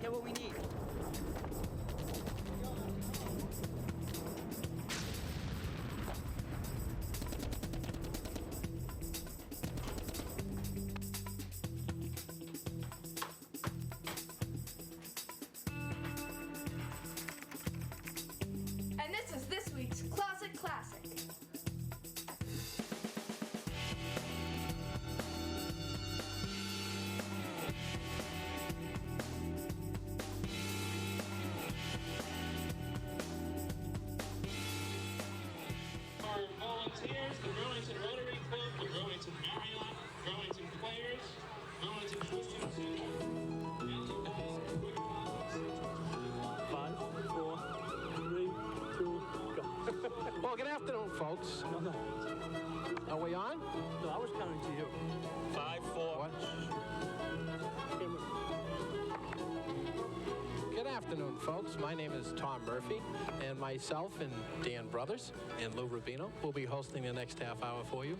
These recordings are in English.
Get what we need. And this is this week's Classic Classic. Our volunteers, the Burlington Rotary Club, the Burlington Marriott, Burlington Players, Burlington Christian Center. 5, 4, 3, 2, go. Well, good afternoon, folks. No. Are we on? No, I was counting to you. 5, 4. What? Good afternoon, folks. My name is Tom Murphy, and myself and Dan Brothers and Lou Rubino will be hosting the next half hour for you.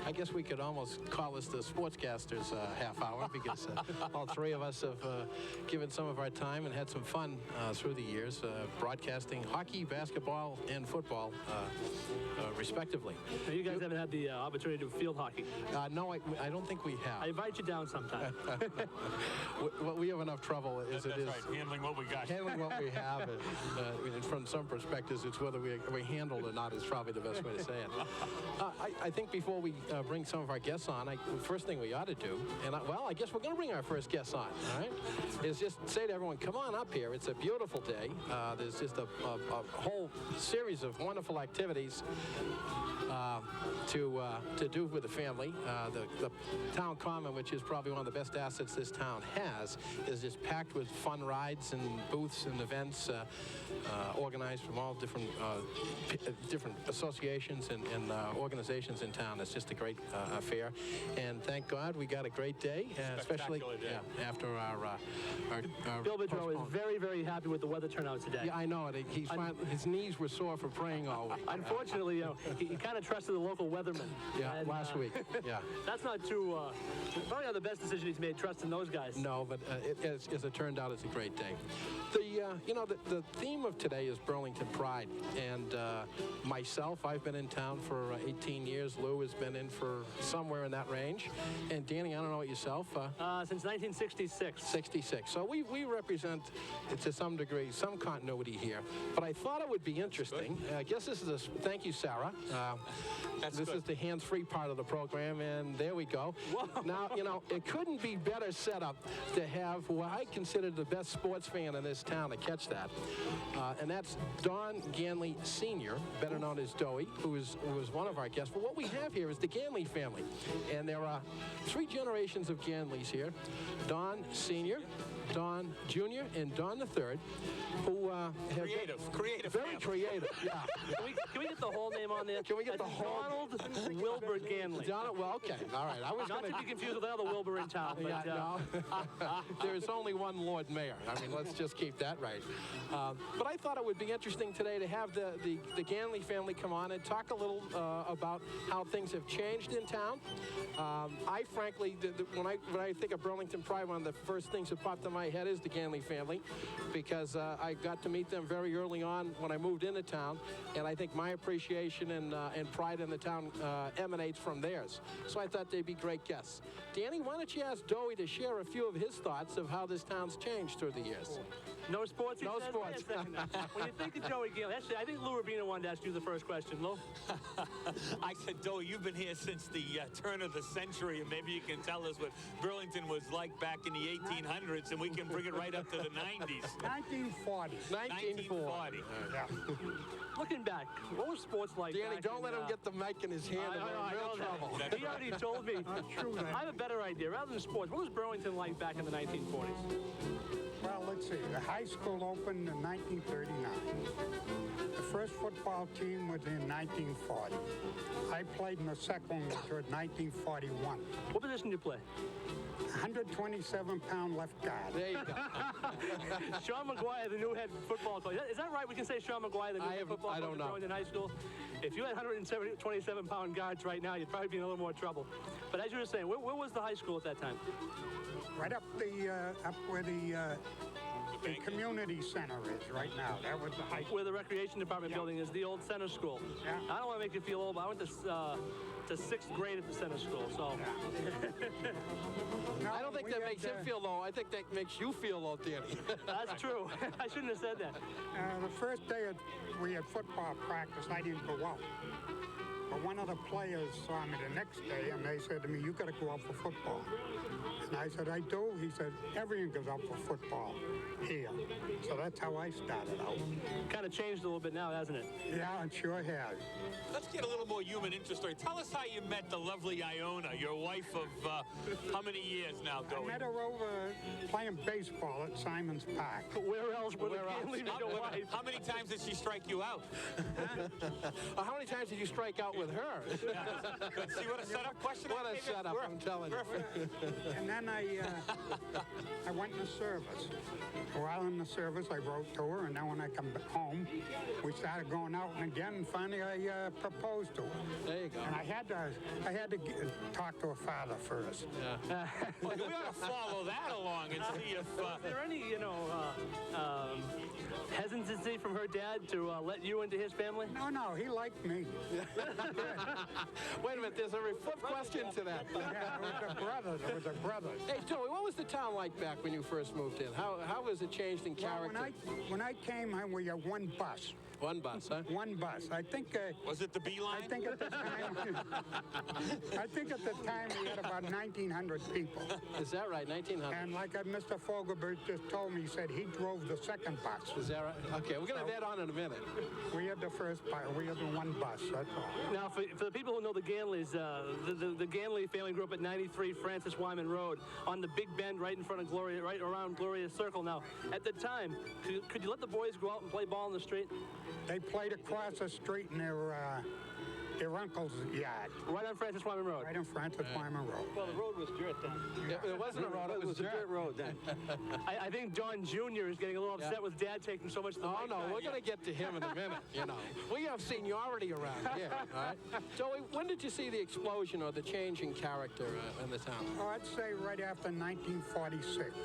I guess we could almost call this the Sportscasters half hour because all three of us have given some of our time and had some fun through the years broadcasting hockey, basketball, and football, respectively. Now, you guys haven't had the opportunity to field hockey. No, I don't think we have. I invite you down sometime. We have enough trouble as it is. That's right, handling what we got. Handling what we have, and from some perspectives, it's whether we handle it or not is probably the best way to say it. I think before we bring some of our guests on, the first thing we ought to do, I guess we're going to bring our first guests on, all right, is just say to everyone, come on up here. It's a beautiful day. There's just a whole series of wonderful activities to do with the family. The town common, which is probably one of the best assets this town has, is just packed with fun rides and booths and events organized from all different associations and organizations in town. It's just a great affair, and thank God we got a great day, especially after our Bill Bidrow is very, very happy with the weather turnout today. Yeah, I know it. His knees were sore for praying all week. Unfortunately, he kind of trusted the local weatherman. Yeah, last week. Yeah. That's not too, probably not the best decision he's made, trusting those guys. No, but as it turned out, it's a great day. The theme of today is Burlington Pride, and myself, I've been in town for 18 years. Lou has been in for somewhere in that range, and Danny, I don't know what yourself. Since 1966. 66. So we represent, to some degree, some continuity here. But I thought it would be interesting. I guess this is thank you, Sarah. This is the hands-free part of the program, and there we go. Whoa. Now, it couldn't be better set up to have who I consider the best sports fan in this town to catch that. And that's Don Ganley Sr., better known as Doey, who was one of our guests. But what we have here is the Ganley family. And there are 3 generations of Ganleys here. Don Sr., Don Jr., and Don the Third, who have Creative very family. creative. Yeah. Can we get the whole name on there? Can we get the whole? Donald Wilbur Ganley. Well, okay, all right. I was Not going to be confused with the other Wilbur in town. But, no. There's only one Lord Mayor. I mean, let's just keep that right. But I thought it would be interesting today to have the Ganley family come on and talk a little about how things have changed in town. I frankly, when I think of Burlington Pride, one of the first things that popped in my head is the Ganley family, because I got to meet them very early on when I moved into town, and I think my appreciation and pride in the town emanates from theirs. So I thought they'd be great guests. Danny, why don't you ask Doey to share a few of his thoughts of how this town's changed through the years? No sports? No sports. When you think of Joey Ganley, actually, I think Lou Rubino wanted to ask you the first question. Lou? I said, Doe, you've been here since the turn of the century, and maybe you can tell us what Burlington was like back in the 1800s, and we can bring it right up to the 90s. 1940. 1940. Yeah. Looking back, what was sports like? Danny, back don't in, let him get the mic in his hand and we're in real trouble. He already told me. True that. I have a better idea. Rather than sports, what was Burlington like back in the 1940s? Well, let's see. The high school opened in 1939. The first football team was in 1940. I played in the second toward 1941. What position did you play? 127-pound left guard. There you go. Sean McGuire, the new head football coach. Is that right? We can say Sean McGuire, the new head football coach at Burlington High School? If you had 127-pound guards right now, you'd probably be in a little more trouble. But as you were saying, where was the high school at that time? Right up where the the community center is right now. That was the high school. Where the recreation department building is, the old center school. Yeah. I don't want to make you feel old, but I went to 6th grade at the center school, so. No, I don't think we that had, makes him feel low. I think that makes you feel low, Danny. That's true. I shouldn't have said that. the first day we had football practice, I didn't go out. But one of the players saw me the next day, and they said to me, "You got to go out for football." And I said, "I do." He said, "Everyone goes out for football here." So that's how I started out. Kind of changed a little bit now, hasn't it? Yeah, it sure has. Let's get a little more human interest story. Tell us how you met the lovely Iona, your wife of how many years now, I Doey? met her over playing baseball at Simon's Park. Where else would Where a else? family meet your wife? How many times did she strike you out? How many times did you strike out with her? See what a setup question? What a setup, I'm telling you. And then I went in the service. While in the service, I wrote to her, and then when I come back home, we started going out and again, and finally I proposed to her. There you go. And I had to talk to her father first. Yeah. Well, we ought to follow that along and see if... Is there any, hesitancy from her dad to let you into his family? No, he liked me. Wait a minute, there's a fourth question to that. Yeah, it was a brother. Hey, Joey, what was the town like back when you first moved in? How was it changed in Well, character? when I came home, we had one bus. One bus, huh? One bus. I think. Was it the beeline? I think at the time we had about 1,900 people. Is that right? 1900. And like Mr. Fogelberg just told me, he said he drove the second bus. Is that right? Okay, we're going to have that on in a minute. We had the first bus. We had the one bus. That's all. Now, for the people who know the Ganleys, the Ganley family grew up at 93 Francis Wyman Road on the Big Bend right in front of Gloria, right around Gloria Circle. Now, at the time, could you let the boys go out and play ball in the street? They played across the street in their uncle's yard. Right on Francis Wyman Road? Right on Francis Wyman Road. Well, the road was dirt then. It wasn't a road, it was a dirt road then. I think Don Jr. is getting a little upset with Dad taking so much of the Oh, mic no, time. we're going to get to him in a minute, We have seniority around here, all right? Joey, when did you see the explosion or the change in character in the town? Oh, I'd say right after 1946.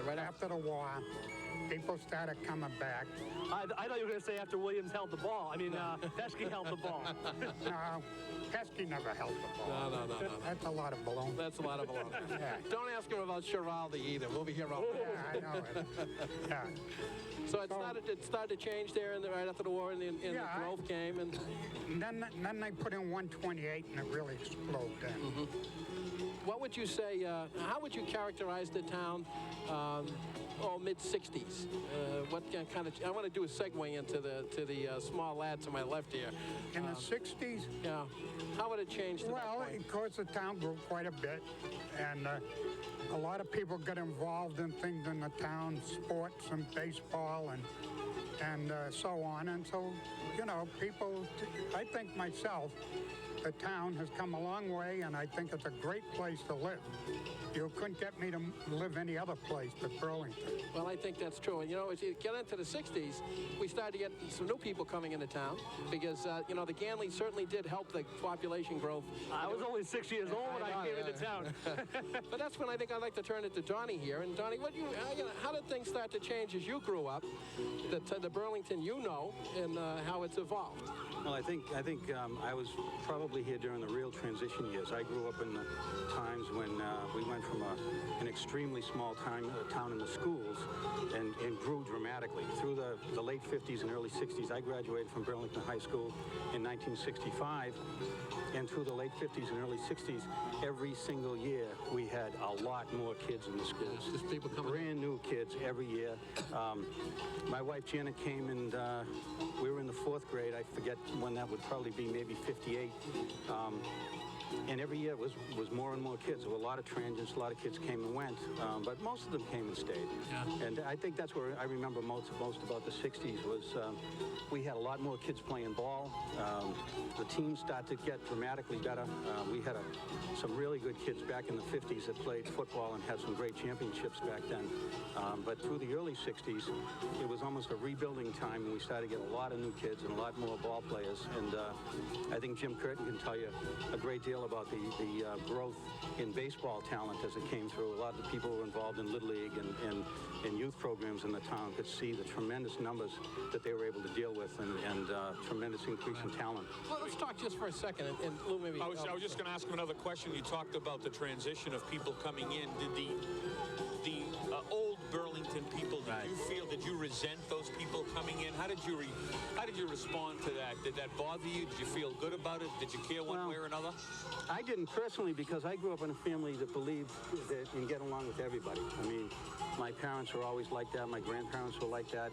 Right After the war, people started coming back. I thought you were going to say after Williams held the ball. I mean, Pesky held the ball. No, Pesky never held the ball. No. That's a lot of baloney. That's a lot of baloney. Yeah. Don't ask him about Schiraldi either. We'll be here all day. Yeah, I know it. Yeah. So it started to change there right after the war, and the growth came. And then they put in 128, and it really exploded then. what would you say, how would you characterize the town mid-60s? What kind of, I want to do a segue into the small lad to my left here. In the 60s? Yeah. How would it change to that Well, point? of course, the town grew quite a bit, and a lot of people got involved in things in the town, sports and baseball and so on. And so, people, I think myself, the town has come a long way, and I think it's a great place to live. You couldn't get me to live any other place but Burlington. Well, I think that's true. And, as you get into the 60s, we started to get some new people coming into town because, the Ganleys certainly did help the population growth. I was only 6 years old when I came into town. But that's when I think I'd like to turn it to Donnie here. And, Donnie, how did things start to change as you grew up, the Burlington and how it's evolved? Well, I think I was probably here during the real transition years. I grew up in the times when we went from an extremely small town in the schools and grew dramatically. Through the late 50s and early 60s, I graduated from Burlington High School in 1965. And through the late 50s and early 60s, every single year, we had a lot more kids in the schools. Just people coming Brand new kids every year. My wife, Janet, came and we were in the 4th grade. I forget when that would probably be, maybe 58. And every year was more and more kids. There were a lot of transients, a lot of kids came and went, but most of them came and stayed. Yeah. And I think that's where I remember most about the 60s was we had a lot more kids playing ball. The teams started to get dramatically better. We had some really good kids back in the 50s that played football and had some great championships back then. But through the early 60s, it was almost a rebuilding time, and we started to get a lot of new kids and a lot more ball players. And I think Jim Curtin can tell you a great deal deal about the growth in baseball talent as it came through. A lot of the people who were involved in Little League and youth programs in the town could see the tremendous numbers that they were able to deal with and tremendous increase in talent. Well, let's talk just for a second, and Lou, maybe... I was just going to ask him another question. You talked about the transition of people coming in. Did the old Burlington people, did you resent those people coming in? How did you respond to that? Did that bother you? Did you feel good about it? Did you care one way or another? I didn't personally, because I grew up in a family that believed that you can get along with everybody. I mean, my parents were always like that. My grandparents were like that.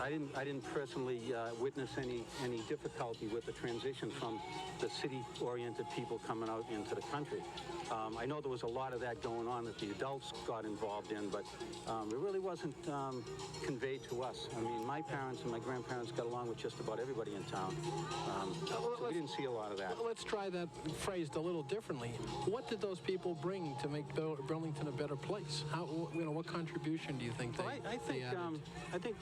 I didn't personally witness any difficulty with the transition from the city-oriented people coming out into the country. I know there was a lot of that going on that the adults got involved in, but it really wasn't conveyed to us. I mean, my parents and my grandparents got along with just about everybody in town. So we didn't see a lot of that. Let's try that phrased a little differently. What did those people bring to make Burlington a better place? What contribution do you think they added? I think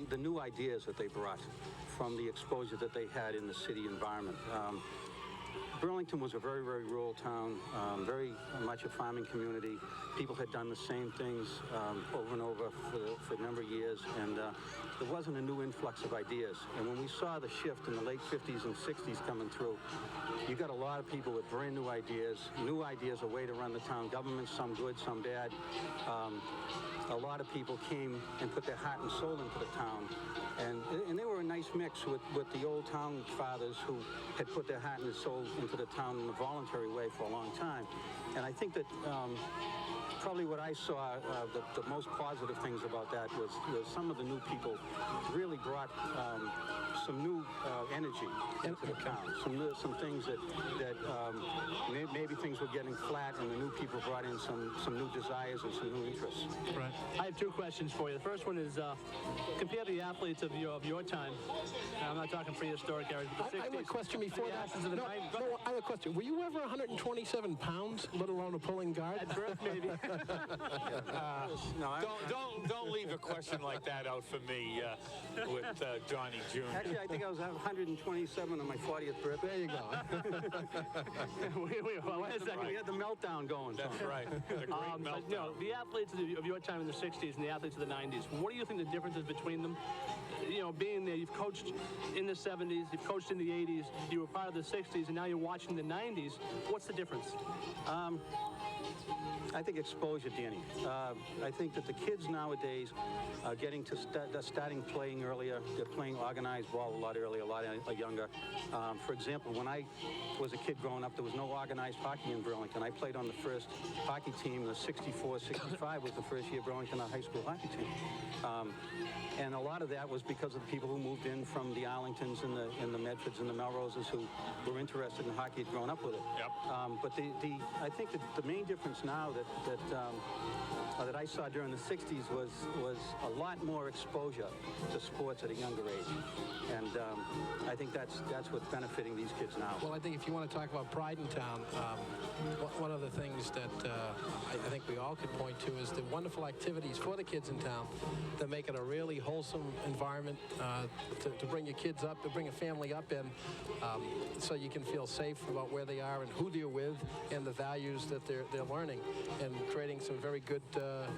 the new ideas that they brought from the exposure that they had in the city environment. Burlington was a very, very rural town, very much a farming community. People had done the same things over and over for a number of years, and there wasn't a new influx of ideas. And when we saw the shift in the late 50s and 60s coming through, you got a lot of people with brand new ideas, a way to run the town government, some good, some bad. A lot of people came and put their heart and soul into the town, and they were a nice mix with the old town fathers who had put their heart and soul into the town in a voluntary way for a long time. And I think that probably what I saw, the most positive things about that was some of the new people really brought some new energy into the town. Some things that maybe things were getting flat, and the new people brought in some new desires and some new interests. Right. I have two questions for you. The first one is compare the athletes of your time. I'm not talking prehistoric era. I have a question before that. No, I have a question. Were you ever 127 pounds, let alone a pulling guard? At birth, maybe. No, Don't leave a question like that out for me with Johnny Jr. Actually, I think I was 127 on my 40th birthday. There you go. Wait a second. We had the meltdown going. That's right. The great meltdown. But, no, the athletes of your time in the 60s and the athletes of the 90s, what do you think the difference is between them? You know, being there, you've coached in the 70s, you've coached in the 80s, you were part of the 60s, and now you're watching the 90s. What's the difference? I think exposure, Danny. I think that the kids nowadays are getting to starting playing earlier. They're playing organized ball a lot earlier, a lot younger. For example, when I was a kid growing up, there was no organized hockey in Burlington. I played on the first hockey team. The 64-65 was the first year Burlington high school hockey team. And a lot of that was because of the people who moved in from the Arlingtons and the Medfords and the Melroses who were interested in hockey had grown up with it. Yep. But I think that the main difference now that I saw during the 60s was a lot more exposure to sports at a younger age. And I think that's what's benefiting these kids now. Well, I think if you want to talk about pride in town, one of the things that I think we all could point to is the wonderful activities for the kids in town that make it a really wholesome environment to bring your kids up, to bring a family up in, so you can feel safe about where they are and who they're with and the values that they're learning, and creating some very good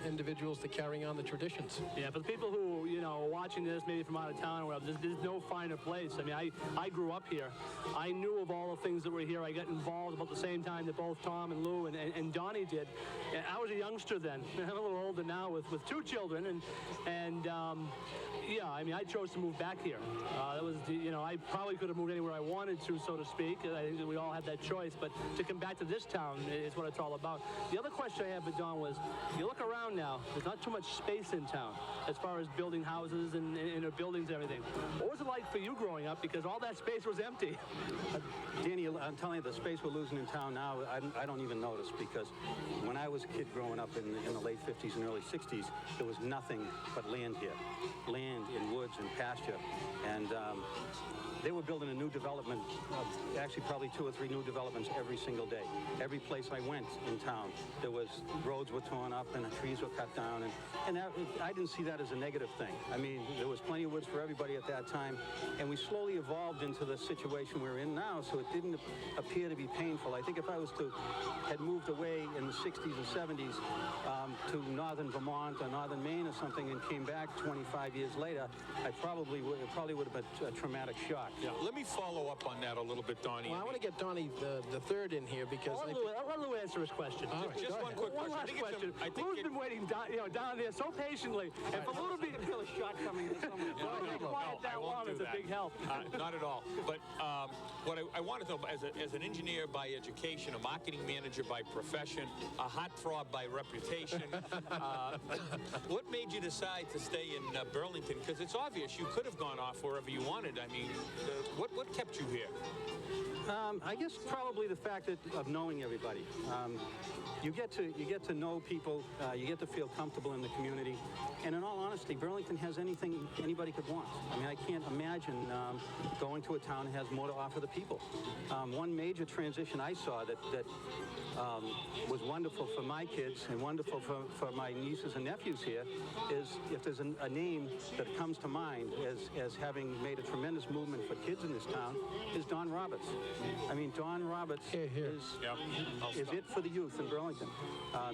individuals to carry on the traditions. Yeah, for the people who, are watching this maybe from out of town or whatever, there's no finer place. I mean, I grew up here. I knew of all the things that were here. I got involved about the same time that both Tom and Lou and Donnie did. And I was a youngster then. I'm a little older now with two children, and yeah, I mean, I chose to move back here. That was, I probably could have moved anywhere I wanted to, so to speak. I think that we all had that choice, but to come back to this town is what it's all about. The other question I had for Don was, you look around now, there's not too much space in town as far as building houses and buildings and everything. What was it like for you growing up? Because all that space was empty. Danny, I'm telling you, the space we're losing in town now, I don't even notice, because when I was a kid growing up in the late 50s and early 60s, there was nothing but land here. Land and woods and pasture. And they were building a new development, actually probably 2 or 3 new developments every single day. Every place I went in town, there was roads were torn up and the trees were cut down, and that, I didn't see that as a negative thing. I mean, there was plenty of woods for everybody at that time, and we slowly evolved into the situation we're in now, so it didn't appear to be painful. I think if I was to had moved away in the 60s and 70s to northern Vermont or northern Maine or something and came back 25 years later, it probably would have been a traumatic shock. Yeah. Let me follow up on that a little bit, Donnie. Well, I want to get Donnie the third in here because I'll let Lou answer his question. Just one quick One question. last question. Lou's been waiting down there so patiently, and for Lou to feel a shot coming in somewhere. Quiet that long is a big help. Not at all. But what I want to know, as an engineer by education, a marketing manager by profession, a heartthrob by reputation, what made you decide to stay in Burlington? Because it's obvious you could have gone off wherever you wanted. I mean, what kept you here? I guess probably the fact of knowing everybody. You get to know people. You get to feel comfortable in the community. And in all honesty, Burlington has anything anybody could want. I mean, I can't imagine going to a town that has more to offer the people. One major transition I saw that was wonderful for my kids and wonderful for my nieces and nephews here is if there's a name that comes to mind as having made a tremendous movement for kids in this town is Don Roberts. I mean, Don Roberts is it for the youth in Burlington.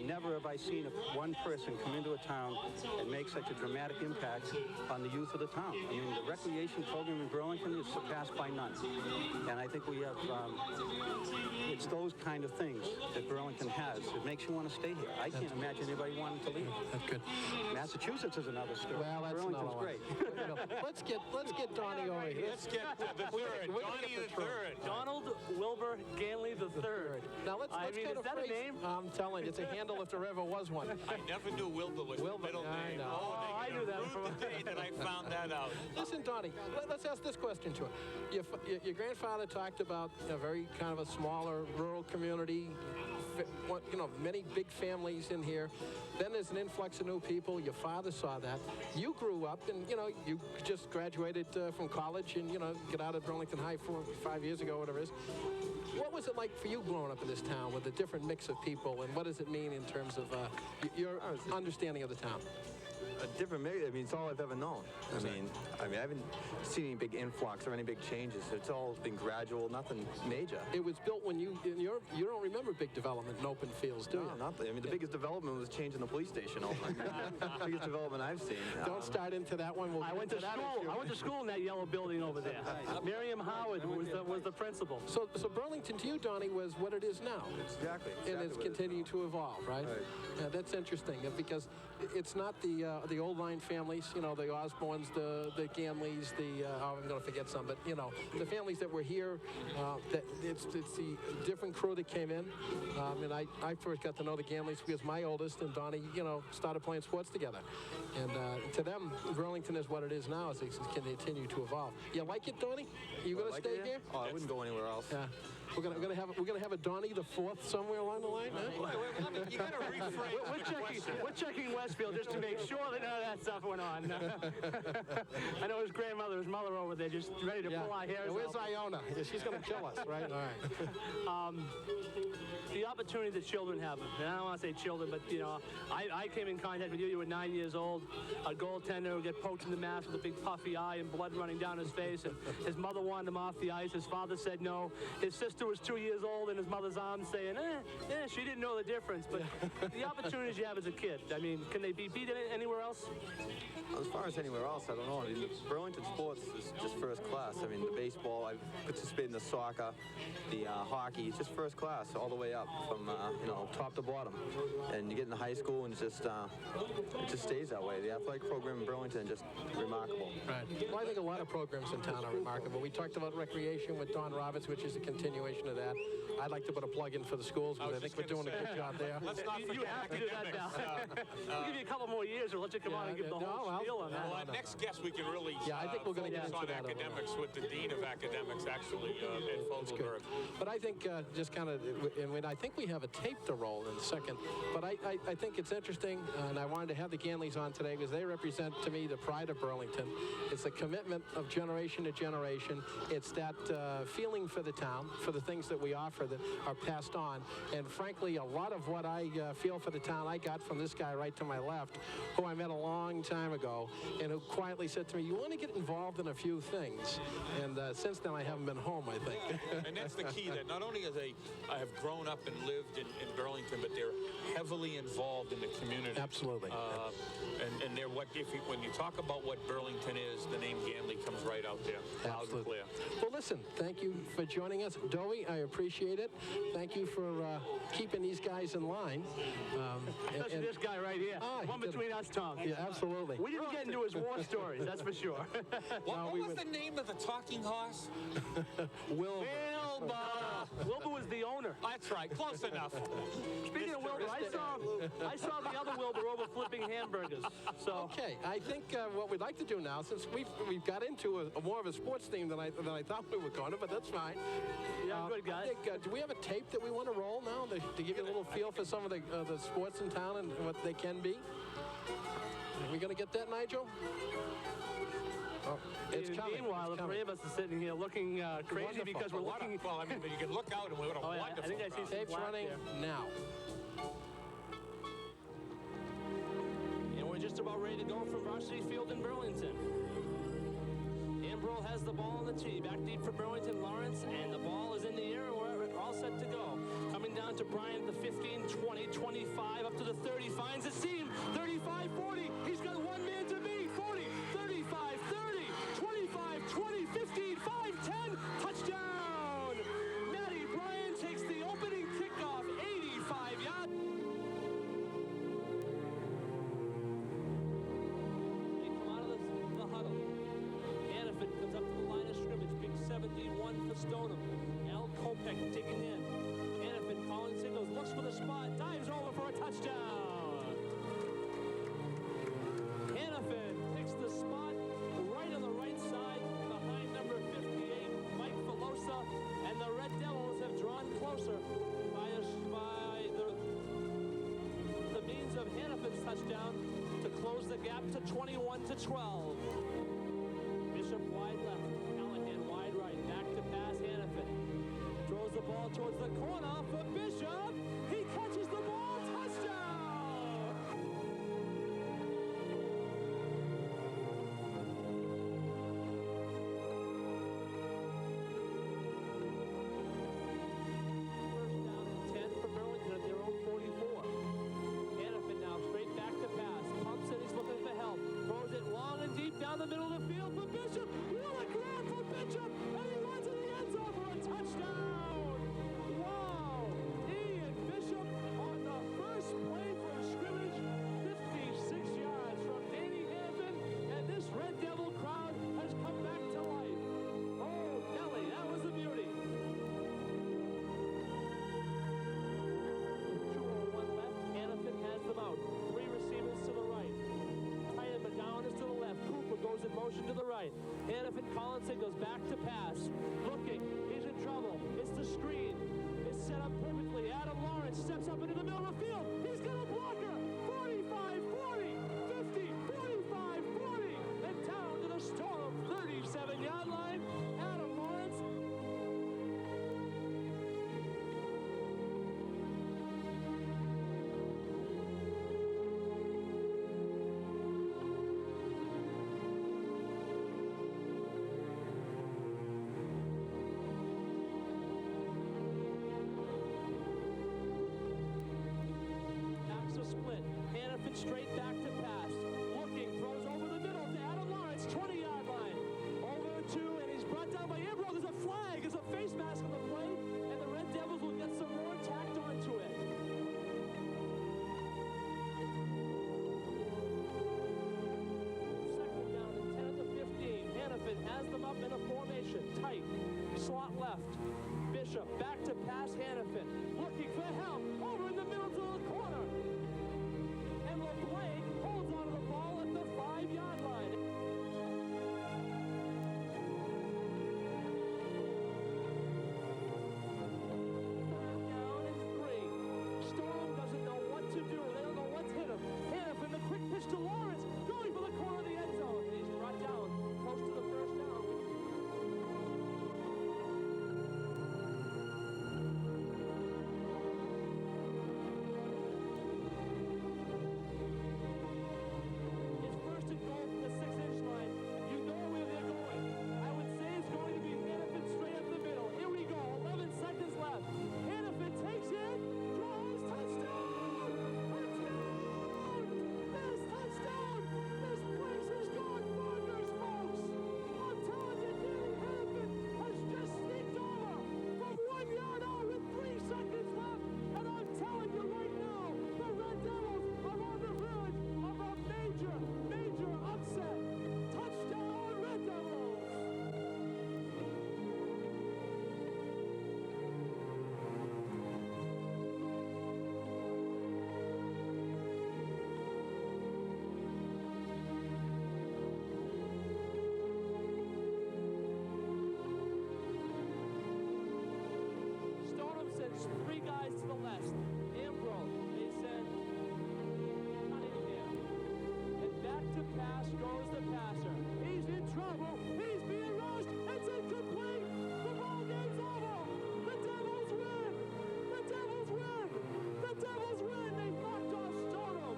Never have I seen one person come into a town and make such a dramatic impact on the youth of the town. I mean, the recreation program in Burlington is surpassed by none. And I think we have, it's those kind of things that Burlington has. It makes you want to stay here. I can't imagine anybody wanting to leave. That's good. Massachusetts is another story. Well, that's Burlington's another one. great. Let's get Donnie over here. Let's get the third. Donnie the third. Donald Wilbur Ganley the third. Now let's I mean, get is that a name? I'm telling you, it's a handle if there ever was one. I never knew Wilbur was the middle I name. know. Oh, I knew that from the day that I found that out. Listen, Donnie, let's ask this question to him. Your grandfather talked about a very kind of a smaller rural community, many big families in here. Then there's an influx of new people. Your father saw that. You grew up and, you just graduated from college and, get out of Burlington High 4 or 5 years ago, whatever it is. What was it like for you growing up in this town with a different mix of people, and what does it mean in terms of your understanding of the town? A different mix. I mean, it's all I've ever known. I mean, I haven't seen any big influx or any big changes. It's all been gradual, nothing major. It was built when you don't remember big development in open fields, do you? No, nothing. I mean, the biggest development was changing the police station over. The biggest development I've seen. Don't start into that one. I went to school. I went to school in that yellow building over there. Miriam Howard was the principal. So Burlington to you, Donnie, was what it is now. Exactly. And it's continuing to evolve, right? Yeah, that's interesting because it's not the old line families, the Osborns, the Ganleys, I'm going to forget some, but the families that were here. It's the different crew that came in, and I first got to know the Ganleys because my oldest and Donnie, started playing sports together, and to them, Burlington is what it is now as it continue to evolve. You like it, Donnie? You going to stay here? Oh, I wouldn't go anywhere else. Yeah. We're gonna have a Donnie the Fourth somewhere along the line. Huh? You got to rephrase. We're checking Westfield just to make sure that none of that stuff went on. I know his mother over there just ready to pull our hair. Where's Iona? She's gonna kill us, right? All right. The opportunity that children have, and I don't want to say children, but I came in contact with you. You were 9 years old. A goaltender would get poked in the mask with a big puffy eye and blood running down his face, and his mother wanted him off the ice. His father said no. His sister was 2 years old in his mother's arms saying, she didn't know the difference. But the opportunities you have as a kid, I mean, can they be beat anywhere else? As far as anywhere else, I don't know. I mean, the Burlington sports is just first class. I mean, the baseball, I've participated in the soccer, the hockey, it's just first class all the way up from, top to bottom. And you get into high school and it just stays that way. The athletic program in Burlington is just remarkable. Right. Well, I think a lot of programs in town are remarkable. We talked about recreation with Don Roberts, which is a continuation of that. I'd like to put a plug in for the schools because I think we're doing a good job there. Let's not forget you have to do that now. We'll give you a couple more years or let you come on and give the whole spiel on that. Well, our next guest we can really I think we're going to get into on that academics with the Dean of Academics, actually, Ed Fogelberg. But I think just kind of, and I think we have a tape to roll in a second, but I think it's interesting, and I wanted to have the Ganleys on today because they represent, to me, the pride of Burlington. It's a commitment of generation to generation. It's that feeling for the town, for the things that we offer that are passed on. And frankly, a lot of what I feel for the town I got from this guy right to my left, who I met a long time ago, and who quietly said to me, you want to get involved in a few things. And since then, I haven't been home, I think. And that's the key, that not only have have grown up and lived in Burlington, but they're heavily involved in the community. Absolutely. And they're when you talk about what Burlington is, the name Ganley comes right out there, loud and clear. Well, listen, thank you for joining us. Dowie, I appreciate it. Thank you for keeping these guys in line. Especially this guy right here. One between us, Tom. Yeah, absolutely. We didn't get into his war stories, that's for sure. What was the name of the talking horse? Wilbur. Wilbur was the owner. That's right, close enough. Speaking of Wilbur, I saw the other Wilbur over flipping hamburgers. So Okay, I think what we'd like to do now, since we've got into a more of a sports theme than I thought we were going to, but that's fine. Yeah, good, guys. I think, do we have a tape that we want to roll now to give you a little feel for some of the sports in town and what they can be? Are we going to get that, Nigel? Oh, it's coming. Meanwhile, It's the three coming. of us are sitting here looking crazy Wonderful. because we're looking. Well, I mean, you can look out and what a Oh, yeah, wonderful I think I see crowd. some Tape's black running there. now. And we're just about ready to go from Varsity Field in Burlington. Ambrose has the ball on the tee. Back deep for Burlington Lawrence, and the ball is in the air, and we're all set to go. Coming down to Bryant, the 15, 20, 25, up to the 30, finds a seam, 35, 40. He's got one man to beat, 40, 35, 30, 25, 20, 15, 5, 10, touchdown! Matty Bryant takes the opening kickoff, 85 yards. They come out of the huddle. Hannafin comes up to the line of scrimmage. Big 71 for Stoneham. Al Kopek digging in. Hannafin calling signals. Looks for the spot. Dives over for a touchdown. Hannafin takes the spot right on the right side behind number 58, Mike Velosa. And the Red Devils have drawn closer by the means of Hannafin's touchdown to close the gap to 21-12. Bishop wide left, Callahan wide right, back to pass Hannafin. Throws the ball towards the corner for Bishop. He catches the ball, touchdown! First down and 10 for Burlington at their own 44. Hannafin now straight back to pass. Pumps it, he's looking for help. Throws it long and deep down the middle of the field for Bishop. What a grab for Bishop! And he runs in the end zone for a touchdown! Wow! Ian Bishop on the first play from scrimmage, 56 yards from Danny Hannafin, and this Red Devil crowd has come back to life. Oh, Nelly, that was a beauty. 2:01 left. Hannafin has them out. Three receivers to the right. Tyler McGowan is to the left. Cooper goes in motion to the right. Hannafin Collinson goes back to pass. Looking. He's in trouble. It's the screen. It's set up perfectly. Adam Lawrence steps up into the middle of the field. He's got a blocker. 45, 40, 50, 45, 40. And down to the Storm 37-yard line. Adam Lawrence. Backs a split. Hannafin straight back to pass. Looking, throws over the middle to Adam Lawrence, 20-yard line. Over to, and he's brought down by Ambrose. There's a flag. There's a face mask on the play, and the Red Devils will get some more tacked onto it. Second down and 10 at the 15. Hannafin has them up in a formation. Tight. Slot left. Bishop back to pass Hannafin. Looking for help. Over in the middle to the corner. And LeBlanc holds onto the ball at the 5-yard line. Third down and 3. Storm doesn't know what to do. They don't know what's hit him. Hannafin, the quick pitch to Lawrence. Going for the corner of the end zone. And he's brought down close to the first down. pass goes the passer. He's in trouble. He's being rushed. It's incomplete. The ball game's over. The Devils win. The Devils win. The Devils win. They knocked off Stoneham.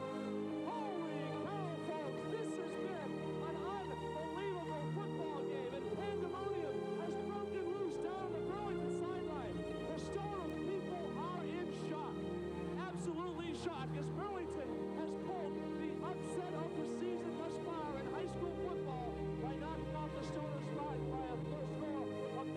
Holy cow, folks. This has been an unbelievable football game, and pandemonium has broken loose down the Burlington sideline. The Stoneham people are in shock. Absolutely shocked, as Burlington has pulled the upset of the season thus far in high school football by knocking off the Stoneham Pride by a score of 30-28.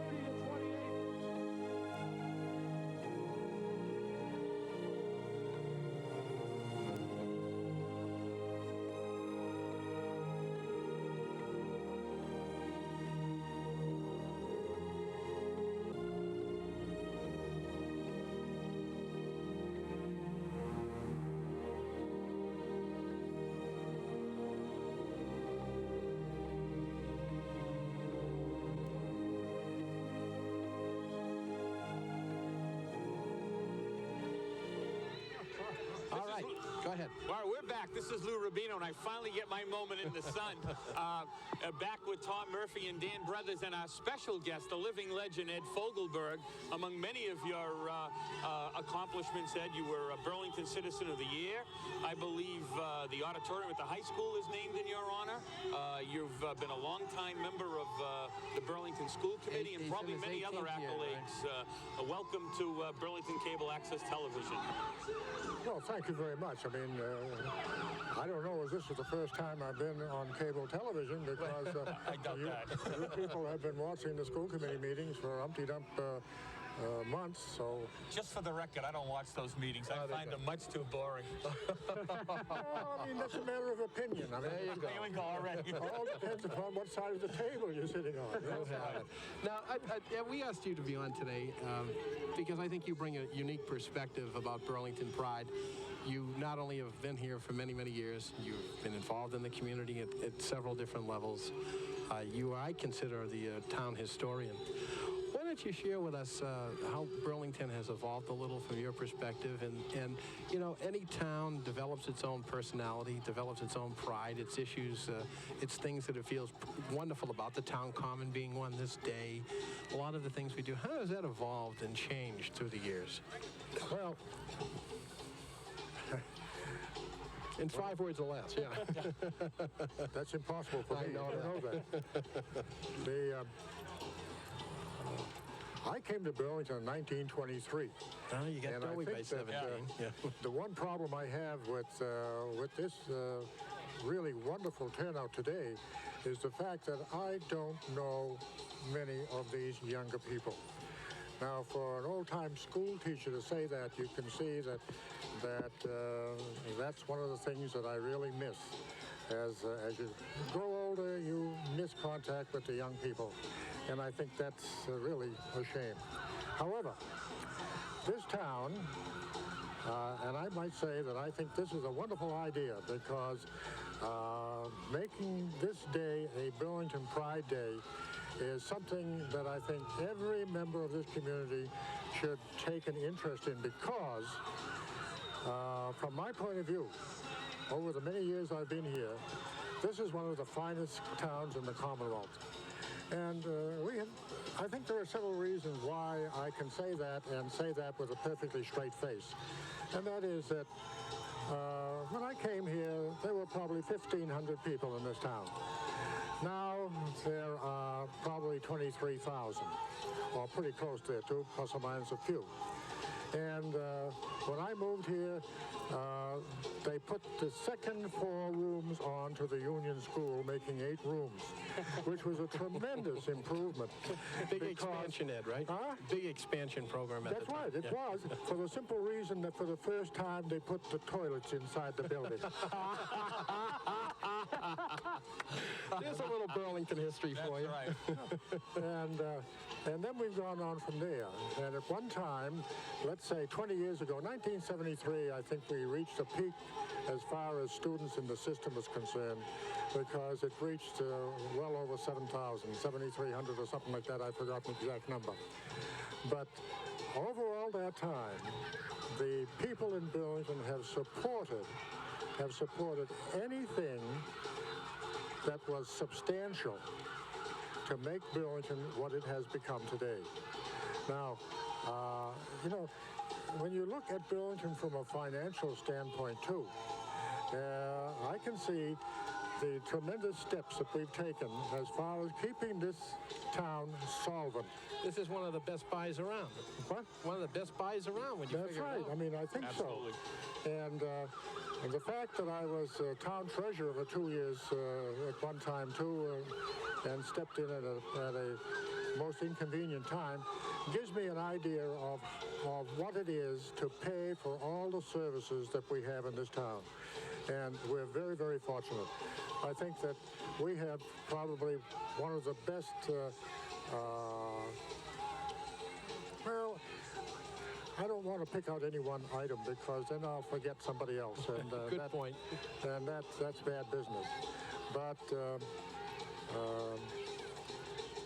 All right, go ahead. All right, we're back. This is Lou Rubino, and I finally get my moment in the sun. Back with Tom Murphy and Dan Brothers, and our special guest, the living legend, Ed Fogelberg. Among many of your accomplishments, Ed, you were a Burlington Citizen of the Year. I believe the auditorium at the high school is named in your honor. You've been a longtime member of the Burlington School Committee, and probably many other accolades. Welcome to Burlington Cable Access Television. Well, thank you very much. I mean, I don't know if this is the first time I've been on cable television, because I doubt that. you people have been watching the school committee meetings for umpty-dump months, so... Just for the record, I don't watch those meetings. I find them much too boring. Well, I mean, that's a matter of opinion. I mean, there you go. Here we go already. It all depends upon what side of the table you're sitting on. That's right. Now, we asked you to be on today because I think you bring a unique perspective about Burlington Pride. You not only have been here for many, many years, you've been involved in the community at several different levels. I consider the town historian. Why don't you share with us how Burlington has evolved a little from your perspective, and you know, any town develops its own personality, develops its own pride, its issues, its things that it feels wonderful about, the town common being one this day, a lot of the things we do. How has that evolved and changed through the years? Well, in 5 words or less, yeah. that's impossible for me. I know that. I came to Burlington in 1923. Oh, you got Dowie by 17. The one problem I have with this really wonderful turnout today is the fact that I don't know many of these younger people. Now, for an old-time school teacher to say that, you can see that that's one of the things that I really miss. As you grow older, you miss contact with the young people, and I think that's really a shame. However, this town, and I might say that I think this is a wonderful idea, because making this day a Burlington Pride Day is something that I think every member of this community should take an interest in, because from my point of view, over the many years I've been here, this is one of the finest towns in the Commonwealth. And I think there are several reasons why I can say that, and say that with a perfectly straight face. And that is that when I came here, there were probably 1,500 people in this town. Now there are probably 23,000, or pretty close there too, plus or minus a few. And when I moved here, they put the second 4 rooms on to the Union School, making 8 rooms, which was a tremendous improvement. Big expansion, Ed, right? Huh? Big expansion program at the time. That's right, it was, for the simple reason that for the first time they put the toilets inside the building. There's a little Burlington history for you. Right. And then we've gone on from there. And at one time, let's say 20 years ago, 1973, I think we reached a peak as far as students in the system was concerned, because it reached well over 7,000, 7,300 or something like that. I've forgotten the exact number. But over all that time, the people in Burlington have supported anything that was substantial to make Burlington what it has become today. Now, you know, when you look at Burlington from a financial standpoint too, I can see the tremendous steps that we've taken as far as keeping this town solvent. This is one of the best buys around. What? One of the best buys around when you That's figure right. it out. I mean, I think Absolutely. so. And the fact that I was town treasurer for 2 years at one time too, and stepped in at a most inconvenient time, gives me an idea of what it is to pay for all the services that we have in this town. And we're very, very fortunate. I think that we have probably one of the best, well, I don't want to pick out any one item because then I'll forget somebody else. And, Good point. And that's bad business. But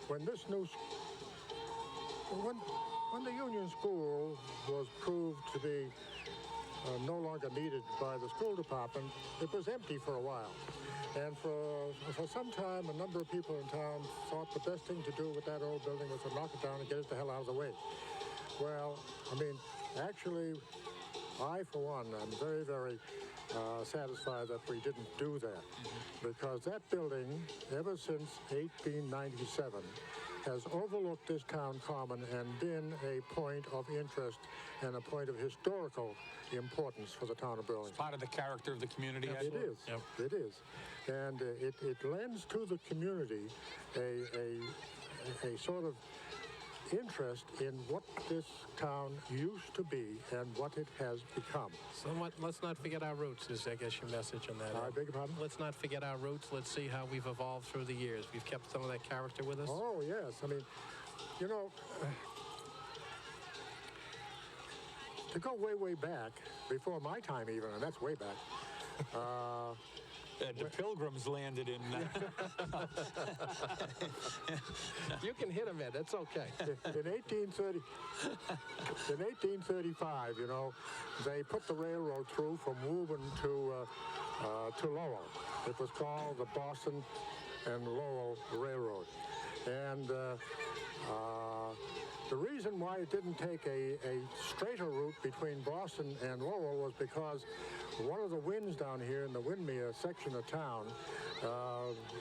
when this new, when the Union School was proved to be no longer needed by the school department, it was empty for a while. And for some time, a number of people in town thought the best thing to do with that old building was to knock it down and get it the hell out of the way. Well, I mean, actually, I, for one, am very, very satisfied that we didn't do that. Because that building, ever since 1897, has overlooked this town common and been a point of interest and a point of historical importance for the town of Burlington. It's part of the character of the community. It is. Yep. It is. And it lends to the community a sort of interest in what this town used to be and what it has become. Somewhat, let's not forget our roots, is I guess your message on that. I beg your pardon? Let's not forget our roots. Let's see how we've evolved through the years. We've kept some of that character with us. Oh, yes. I mean, you know, to go way, way back, before my time even, and that's way back, The Pilgrims landed in... You can hit him, Ed. That's okay. In 1835, you know, they put the railroad through from Woburn to Lowell. It was called the Boston and Lowell Railroad. And the reason why it didn't take a straighter route between Boston and Lowell was because one of the winds down here in the Windmere section of town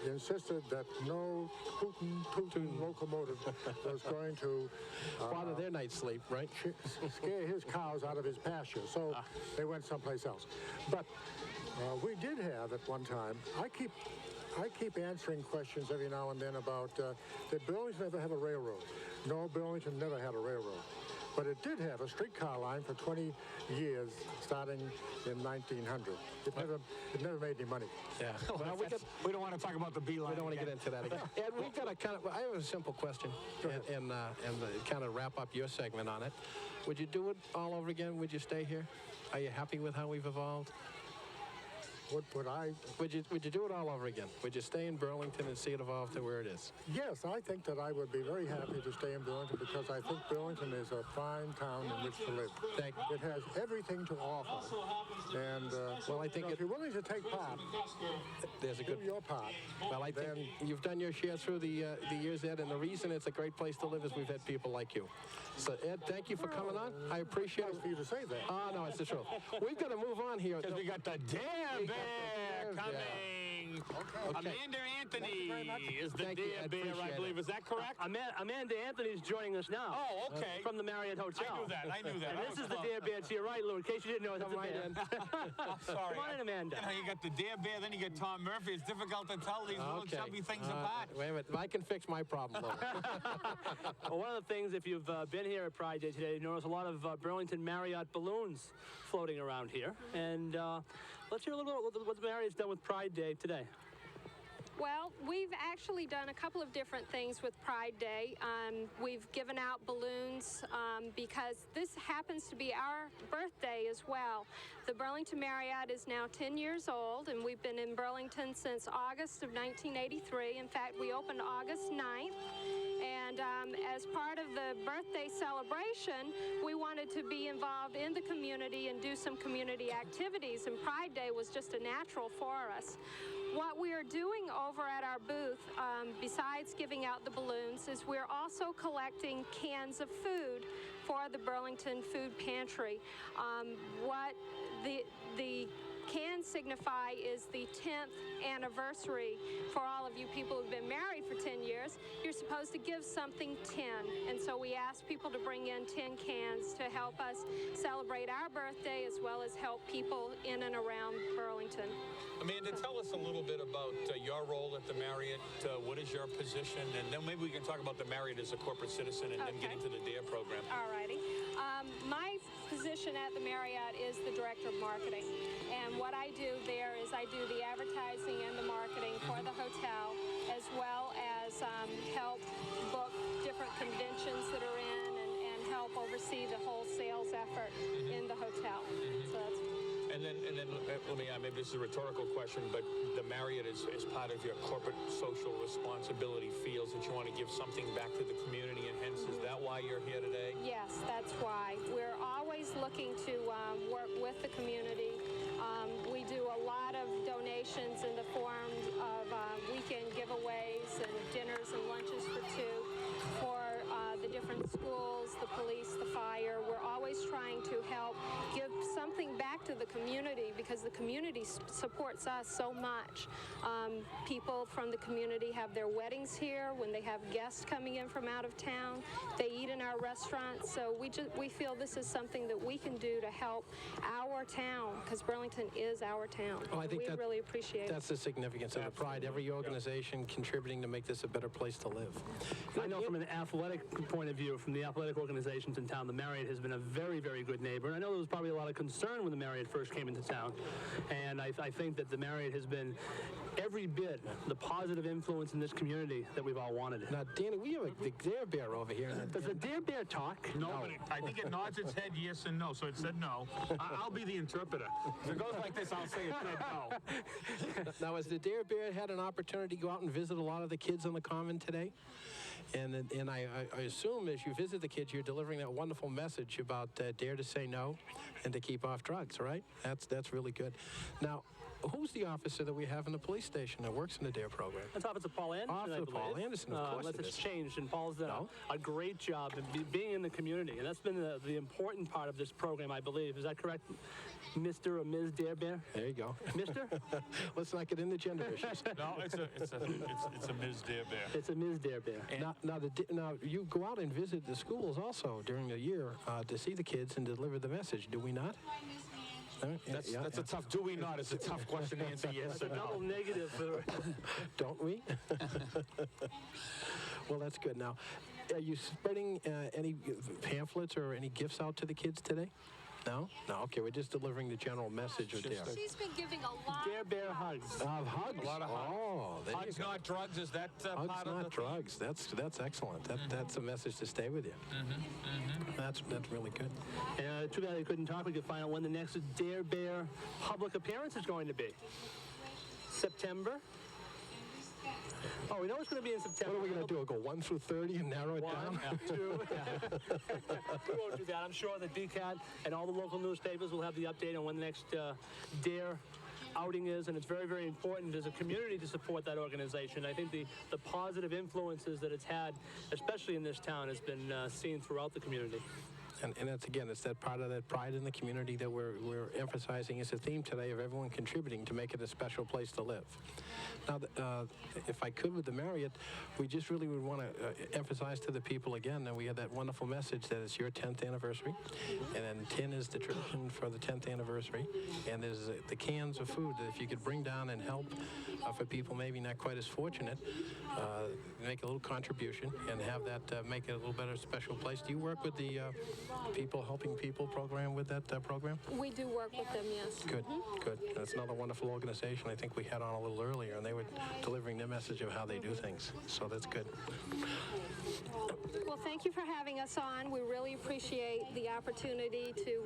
insisted that no tootin' locomotive was going to Bother their night's sleep, right? scare his cows out of his pasture. So they went someplace else. But we did have at one time, I keep answering questions every now and then about did Burlington ever have a railroad? No, Burlington never had a railroad. But it did have a streetcar line for 20 years, starting in 1900. It never made any money. Yeah. Well, we don't want to talk about the B line. we don't want to get into that again. Ed, we've got I have a simple question, and kind of wrap up your segment on it. Would you do it all over again? Would you stay here? Are you happy with how we've evolved? Would you do it all over again? Would you stay in Burlington and see it evolve to where it is? Yes, I think that I would be very happy to stay in Burlington because I think Burlington is a fine town in which to live. It has everything to offer. And well, I think if you're willing to take part, there's a good do your part. Well, I think you've done your share through the years, Ed, and the reason it's a great place to live is we've had people like you. So, Ed, thank you for coming on. I appreciate it. For you to say that. Oh, no, it's the truth. We've got to move on here. Because we got the Dare Bear coming. Okay. Amanda Anthony is the Thank you, Dare I Bear, I appreciate believe. it. Is that correct? Amanda Anthony's joining us now. Oh, okay. From the Marriott Hotel. I knew that. And this is the Dare Bear to your right, Lou, in case you didn't know. That's Come right in. I'm sorry. Come on in, Amanda. You know, you got the Dare Bear, then you got Tom Murphy. It's difficult to tell these little Okay. chubby things apart. Wait a minute. I can fix my problem, Lou. Well, one of the things, if you've been here at Pride Day today, you notice a lot of Burlington Marriott balloons floating around here. And let's hear a little bit what Marriott's done with Pride Day today. Well, we've actually done a couple of different things with Pride Day. We've given out balloons because this happens to be our birthday as well. The Burlington Marriott is now 10 years old, and we've been in Burlington since August of 1983. In fact, we opened August 9th, And as part of the birthday celebration, we wanted to be involved in the community and do some community activities, and Pride Day was just a natural for us. What we are doing over at our booth, besides giving out the balloons, is we're also collecting cans of food for the Burlington Food Pantry. What the cans signify is the 10th anniversary. For all of you people who've been married for 10 years, you're supposed to give something 10. And so we ask people to bring in 10 cans to help us celebrate our birthday as well as help people in and around Burlington. Amanda, tell us a little bit about your role at the Marriott. What is your position? And then maybe we can talk about the Marriott as a corporate citizen and then get into the DARE program. All righty. My position at the Marriott is the Director of Marketing. And what I do there is I do the advertising and the marketing for the hotel, as well as help book different conventions that are in and help oversee the whole sales effort in the hotel. So that's And then let me, maybe this is a rhetorical question, but the Marriott is part of your corporate social responsibility feels that you want to give something back to the community, and hence, is that why you're here today? Yes, that's why. We're always looking to work with the community. We do a lot of donations in the form of weekend giveaways and dinners and lunches for two for the different schools, the police, the fire. We're always trying to help give something back to the community because the community supports us so much. People from the community have their weddings here. When they have guests coming in from out of town, they eat in our restaurants. So we feel this is something that we can do to help our town, because Burlington is our town. Well, I think we really appreciate that's the significance of the Pride. Every organization contributing to make this a better place to live. I know from an athletic point of view, from the athletic organizations in town, the Marriott has been a very, very good neighbor. And I know there was probably a lot of concern when the Marriott first came into town. And I think that the Marriott has been every bit the positive influence in this community that we've all wanted. Now, Danny, we have the Dare Bear over here. Does the Dare Bear talk? No, but I think it nods its head yes and no, so it said no. I'll be the interpreter. If it goes like this, I'll say it said no. Now, has the Dare Bear had an opportunity to go out and visit a lot of the kids on the Common today? And I assume as you visit the kids, you're delivering that wonderful message about dare to say no and to keep off drugs, right? That's really good. Now, who's the officer that we have in the police station that works in the DARE program? That's Officer Paul Anderson, I believe. Paul Anderson, of course unless it it's is. changed, and Paul's done a great job of being in the community, and that's been the important part of this program, I believe. Is that correct, Mr. or Ms. Dare Bear? There you go. Mister? Let's not get into gender issues. No, it's a Ms. Dare Bear. It's a Ms. Dare Bear. Now, you go out and visit the schools also during the year to see the kids and deliver the message, do we not? That's a tough, do we not? It's a tough question to answer yes or no. Double negative. Don't we? Well, that's good. Now, are you spreading any pamphlets or any gifts out to the kids today? No? No, okay, we're just delivering the general message of DARE. She's been giving a lot Dare Bear hugs. Hugs? A lot of hugs. Oh, there Hugs, you go. not drugs, is that Hugs, part of not the drugs. That's excellent. That's a message to stay with you. That's really good. Too bad they couldn't talk. We could find out when the next Dare Bear public appearance is going to be. September? Oh, we know it's going to be in September. What are we going to do? Go 1 through 30 and narrow it down? 1, 2. We won't do that. I'm sure that BCAT and all the local newspapers will have the update on when the next DARE outing is, and it's very, very important as a community to support that organization. I think the positive influences that it's had, especially in this town, has been seen throughout the community. And that's, again, it's that part of that pride in the community that we're emphasizing. It's a theme today of everyone contributing to make it a special place to live. Now, if I could with the Marriott, we just really would want to emphasize to the people again that we had that wonderful message that it's your 10th anniversary, and then 10 is the tradition for the 10th anniversary, and there's the cans of food that if you could bring down and help for people maybe not quite as fortunate, make a little contribution and have that make it a little better special place. Do you work with the People Helping People program with that program? We do work with them, yes. Good, good. That's another wonderful organization I think we had on a little earlier, and they were delivering their message of how they do things. So that's good. Well, thank you for having us on. We really appreciate the opportunity to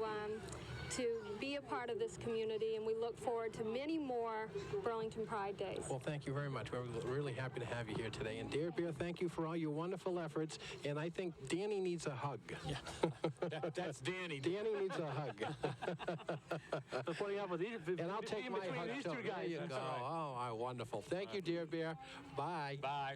to be a part of this community, and we look forward to many more Burlington Pride Days. Well, thank you very much. We're really happy to have you here today. And Dear Bear, thank you for all your wonderful efforts. And I think Danny needs a hug. Yeah, that's Danny. Danny needs a hug. For putting up with And I'll take my hug. these too. two guys. There you That's go. all right. Oh, wonderful. Thank you, Dear Bear. Bye. Bye.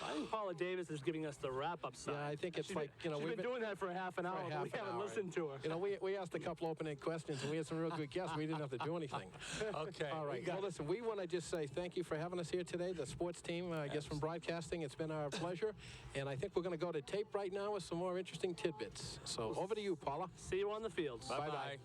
I think Paula Davis is giving us the wrap-up sign. Yeah, I think it's like, she's been doing that for half an hour, but we haven't listened to her. You know, we asked a couple opening questions, and we had some real good guests. We didn't have to do anything. Okay. All right. Well, listen, we want to just say thank you for having us here today, the sports team, I guess, from broadcasting. It's been our pleasure. And I think we're going to go to tape right now with some more interesting tidbits. So over to you, Paula. See you on the fields. Bye-bye.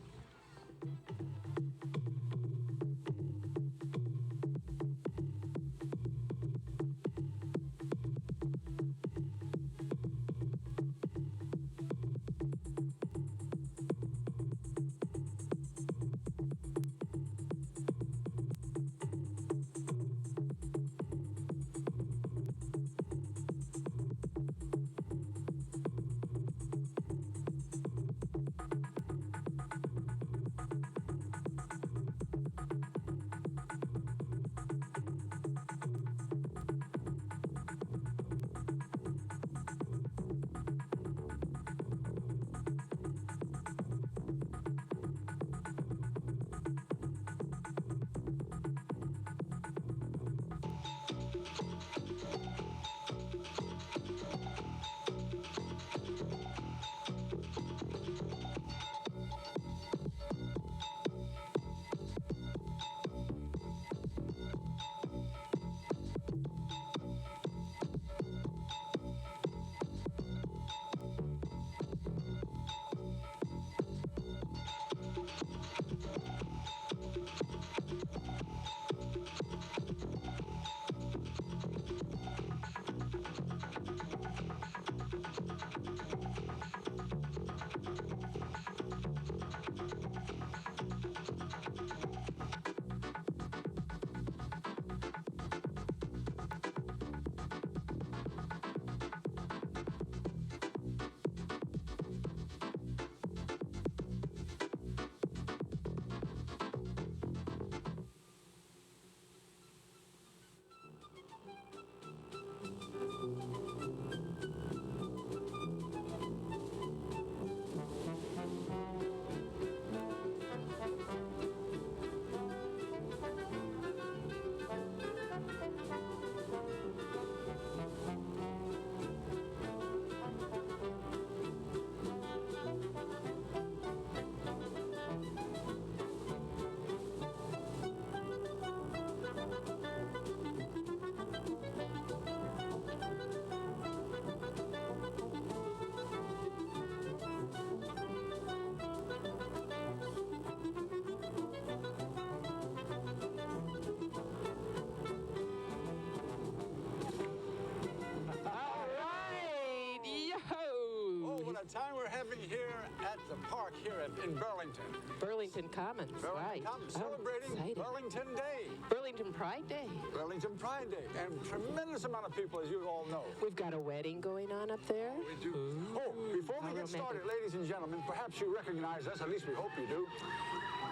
Time we're having here at the park here in Burlington. Burlington Commons, right. Commons, Oh, celebrating exciting. Burlington Day. Burlington Pride Day. Burlington Pride Day. And tremendous amount of people, as you all know. We've got a wedding going on up there. We do. Oh, before we get started, ladies and gentlemen, perhaps you recognize us, at least we hope you do.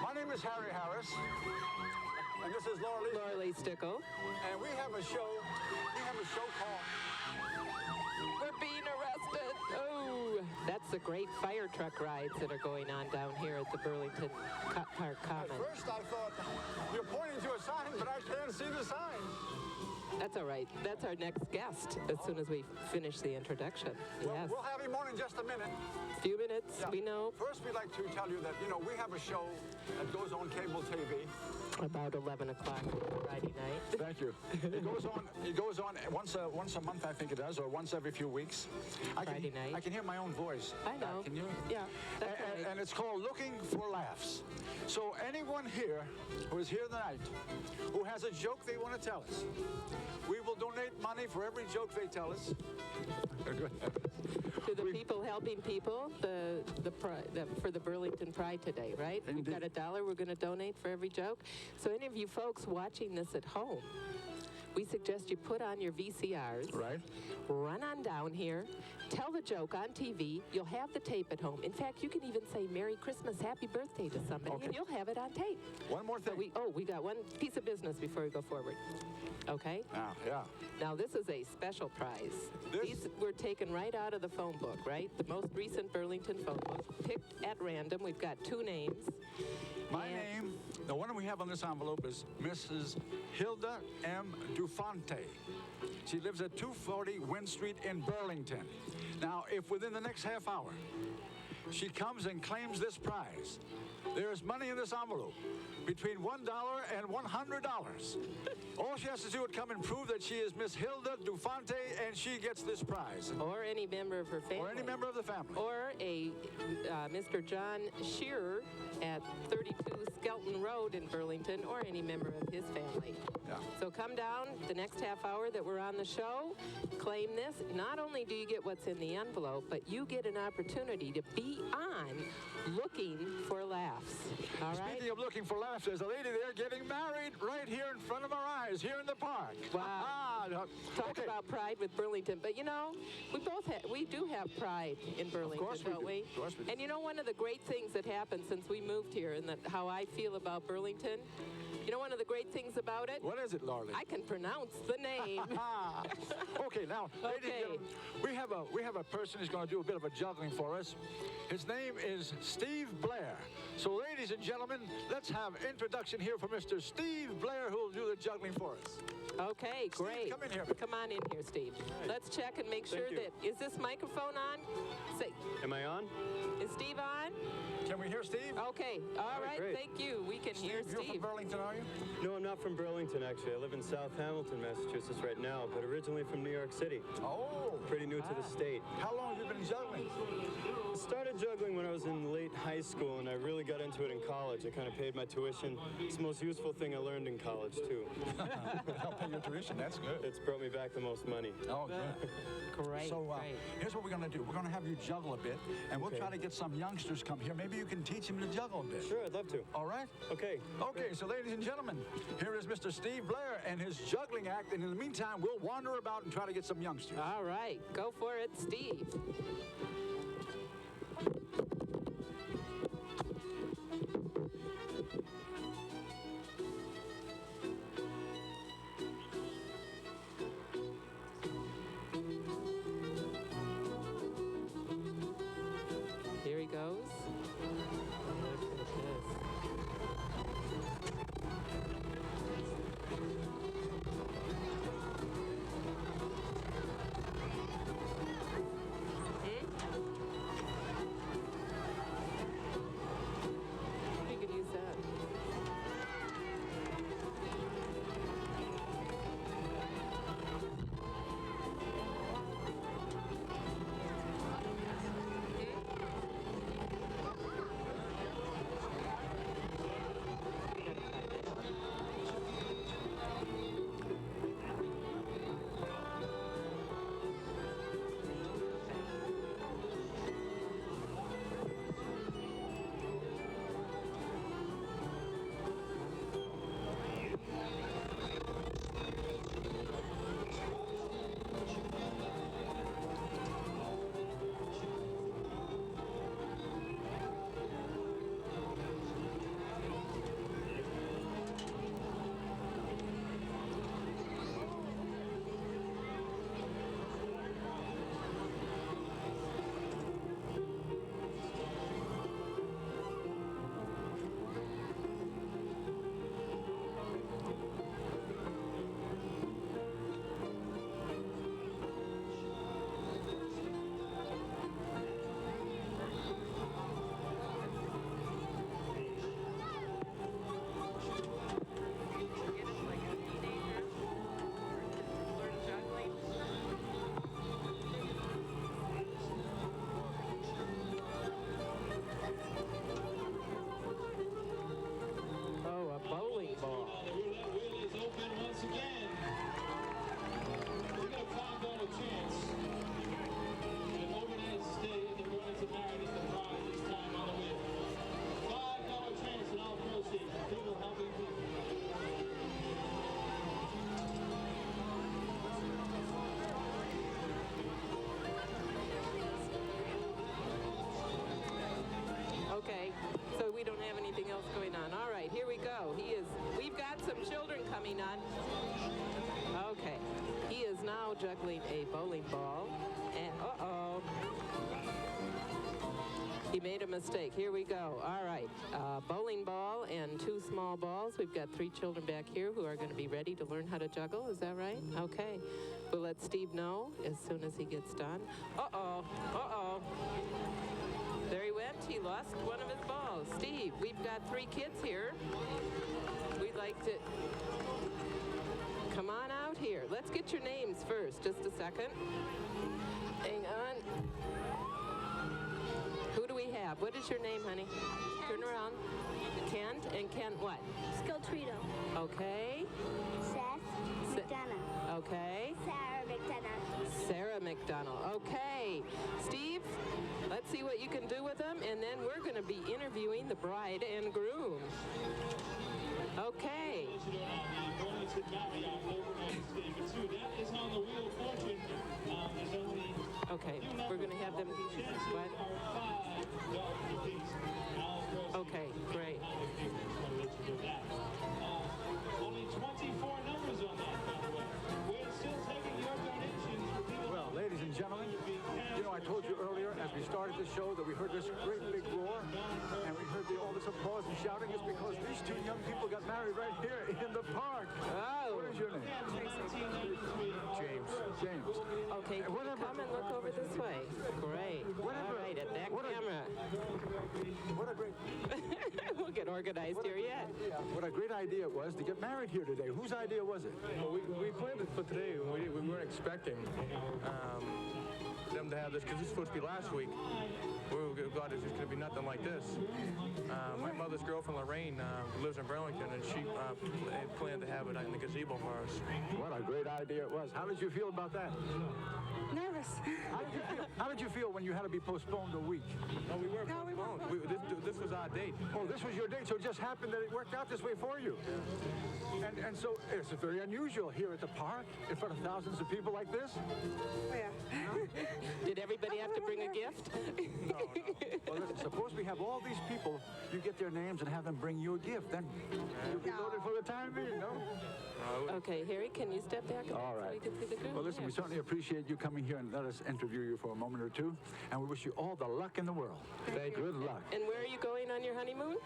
My name is Harry Harris, and this is Laura Lee Stickle. And we have a show called We're being arrested. Oh, that's the great fire truck rides that are going on down here at the Burlington Park Commons. At first I thought, you're pointing to a sign, but I can't see the sign. That's all right. That's our next guest as soon as we finish the introduction. Well, Yes. we'll have him on in just a minute. Few minutes, Yeah. we know. First, we'd like to tell you that, we have a show that goes on cable TV. About 11 o'clock Friday night. Thank you. It goes on once a month, I think it does, or once every few weeks. Friday night. I can hear my own voice. I know. Can you? Yeah, that's right. And it's called Looking for Laughs. So anyone here who is here tonight who has a joke they want to tell us, we will donate money for every joke they tell us. To the people helping people, for the Burlington Pride today, right? Indeed. We've got $1 we're going to donate for every joke. So any of you folks watching this at home, we suggest you put on your VCRs. Right. Run on down here. Tell the joke on TV. You'll have the tape at home. In fact, you can even say Merry Christmas, Happy Birthday to somebody, and you'll have it on tape. One more thing. We got one piece of business before we go forward. Okay? Yeah. Now, this is a special prize. These were taken right out of the phone book, right? The most recent Burlington phone book, picked at random. We've got 2 names. My name, the one we have on this envelope is Mrs. Hilda M. Dufante. She lives at 240 Wynn Street in Burlington. Now, if within the next half hour she comes and claims this prize, there is money in this envelope between $1 and $100. All she has to do is come and prove that she is Miss Hilda Dufante, and she gets this prize. Or any member of her family. Or any member of the family. Or a Mr. John Shearer at 32 Skelton Road in Burlington, or any member of his family. Yeah. So come down the next half hour that we're on the show, claim this. Not only do you get what's in the envelope, but you get an opportunity to be on Looking for Laughs. All right? Speaking of looking for laughs, there's a lady there getting married right here in front of our eyes, here in the park. Wow. Talk about pride with Burlington. But you know, we do have pride in Burlington, don't we? Of course we do. And you know, one of the great things that happened since we moved here, and how I feel about Burlington, you know one of the great things about it? What is it, Laurie? I can pronounce the name. Okay, now, ladies and gentlemen, we have a person who's going to do a bit of a juggling for us. His name is Steve Blair. So, ladies and gentlemen, let's have introduction here for Mr. Steve Blair, who will do the juggling for us. Okay, great. Steve, come in here. Come on in here, Steve. Let's check and make sure that, is this microphone on? Am I on? Is Steve on? Can we hear Steve? Okay, all right, great. thank you. We can hear You're Steve. from Burlington, are you? No, I'm not from Burlington, actually. I live in South Hamilton, Massachusetts right now, but originally from New York City. Oh. Pretty new to the state. How long have you been juggling? I started juggling when I was in late high school, and I really got into it in college. I kind of paid my tuition. It's the most useful thing I learned in college, too. Help pay your tuition, that's good. It's brought me back the most money. Oh, good. Great, So great. here's what we're going to do. We're going to have you juggle a bit, and we'll try to get some youngsters come here. Maybe you can teach them to juggle a bit. Sure, I'd love to. All right? Okay. Okay, so ladies and gentlemen, here is Mr. Steve Blair and his juggling act, and in the meantime, we'll wander about and try to get some youngsters. All right, go for it, Steve. Here he goes. now juggling a bowling ball. And uh-oh. He made a mistake. Here we go. All right. Bowling ball and 2 small balls. We've got 3 children back here who are going to be ready to learn how to juggle. Is that right? Okay. We'll let Steve know as soon as he gets done. Uh-oh. Uh-oh. There he went. He lost one of his balls. Steve, we've got 3 kids here. We'd like to... Come on out here. Let's get your names first. Just a second. Hang on. Who do we have? What is your name, honey? Kent. Turn around. Kent. And Kent what? Skiltrito. Okay. Seth McDonough. Okay. Sarah McDonough. Sarah McDonald. Okay. Steve, let's see what you can do with them, and then we're going to be interviewing the bride and groom. Okay. Okay, we're going to have them. What? Okay, great. Only 24 numbers on that, by the way. We're still taking your donations for people. Well, ladies and gentlemen, you know, I told you earlier as we started the show that we heard this great big roar and we heard all this applause and shouting. Is because these 2 young people got married right here in the park. Oh. What is your name? James. James. Okay, can you come and look over this way? Great. All right, at that camera. What a great... We'll get organized here yet. What a great idea it was to get married here today. Whose idea was it? Well, we planned it for today. We weren't expecting them to have this because this was supposed to be last week. We were glad it's just going to be nothing like this. My mother's girlfriend, Lorraine, lives in Burlington, and she planned to have it in the gazebo for us. What a great idea it was. How did you feel about that? Nervous. How did you feel when you had to be postponed a week? No, we weren't postponed. This was our date. Oh, this was your date, so it just happened that it worked out this way for you. And so it's very unusual here at the park in front of thousands of people like this. Did everybody have to bring a gift? No. Well, listen, suppose we have all these people, you get their names and have them bring you a gift, then you'll be loaded for the time being, no? Okay, Harry, can you step back All right. so we can see the groom? Well, listen, we certainly appreciate you coming here and let us interview you for a moment or two, and we wish you all the luck in the world. Thank you. Good luck. And where are you going on your honeymoon?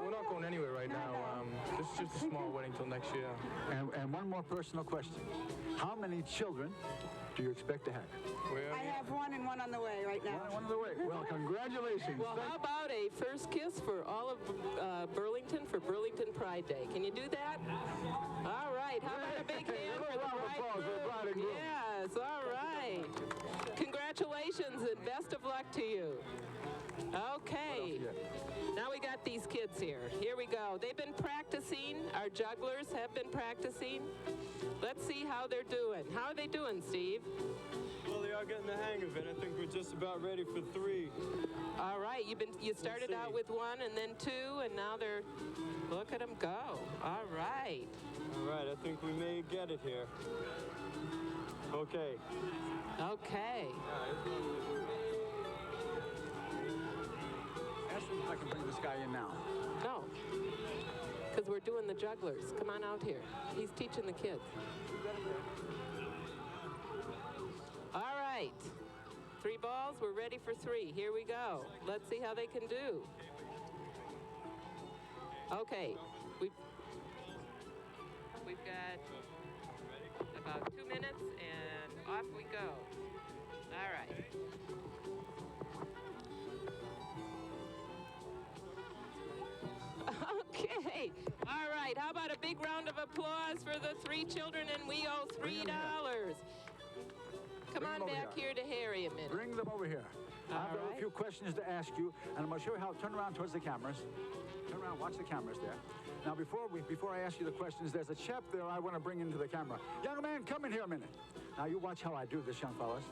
We're not going anywhere right now. This is just a small wedding till next year. And one more personal question. How many children do you expect to have? I have 1 and 1 on the way right now. One on the way. Well, congratulations. Well, how about a first kiss for all of Burlington for Burlington Pride Day? Can you do that? All right. How about a big hand for the bride and groom? Yes. All right. Congratulations and best of luck to you. Okay. Now we got these kids here. Here we go. They've been practicing. Our jugglers have been practicing. Let's see how they're doing. How are they doing, Steve? Well, they are getting the hang of it. I think we're just about ready for 3. All right. You started out with 1 and then 2, and now they're... Look at them go. All right. All right. I think we may get it here. Okay. Okay. Ask me if I can bring this guy in now. No. Because we're doing the jugglers. Come on out here. He's teaching the kids. All right. 3 balls. We're ready for 3. Here we go. Let's see how they can do. Okay. We've got about 2 minutes, and off we go. All right. Okay. All right. How about a big round of applause for the 3 children, and we owe $3. Come on back here to Harry a minute. Bring them over here. I have a few questions to ask you, and I'm going to show you how. Turn around towards the cameras. Turn around. Watch the cameras there. Now, before I ask you the questions, there's a chap there I want to bring into the camera. Young man, come in here a minute. Now, you watch how I do this, young fellas.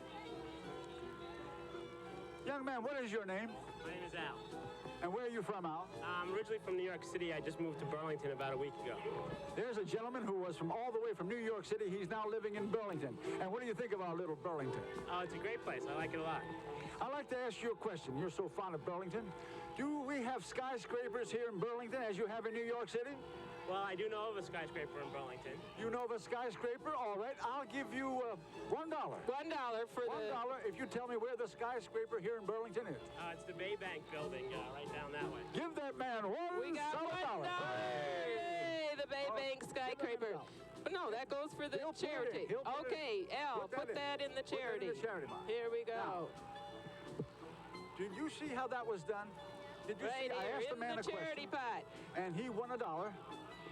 Young man, what is your name? My name is Al. And where are you from, Al? I'm originally from New York City. I just moved to Burlington about a week ago. There's a gentleman who was from all the way from New York City. He's now living in Burlington. And what do you think of our little Burlington? Oh, it's a great place. I like it a lot. I'd like to ask you a question. You're so fond of Burlington. Do we have skyscrapers here in Burlington as you have in New York City? Well, I do know of a skyscraper in Burlington. You know of a skyscraper? All right, I'll give you $1. $1 for $1 if you tell me where the skyscraper here in Burlington is. It's the Bay Bank building right down that way. Give that man We got $1. Yay, the Bay Bank skyscraper. But no, that goes for the charity. Okay, Al, put that in the charity. Here we go. Did you see how that was done? Did you see? I asked the man a charity question, and he won $1.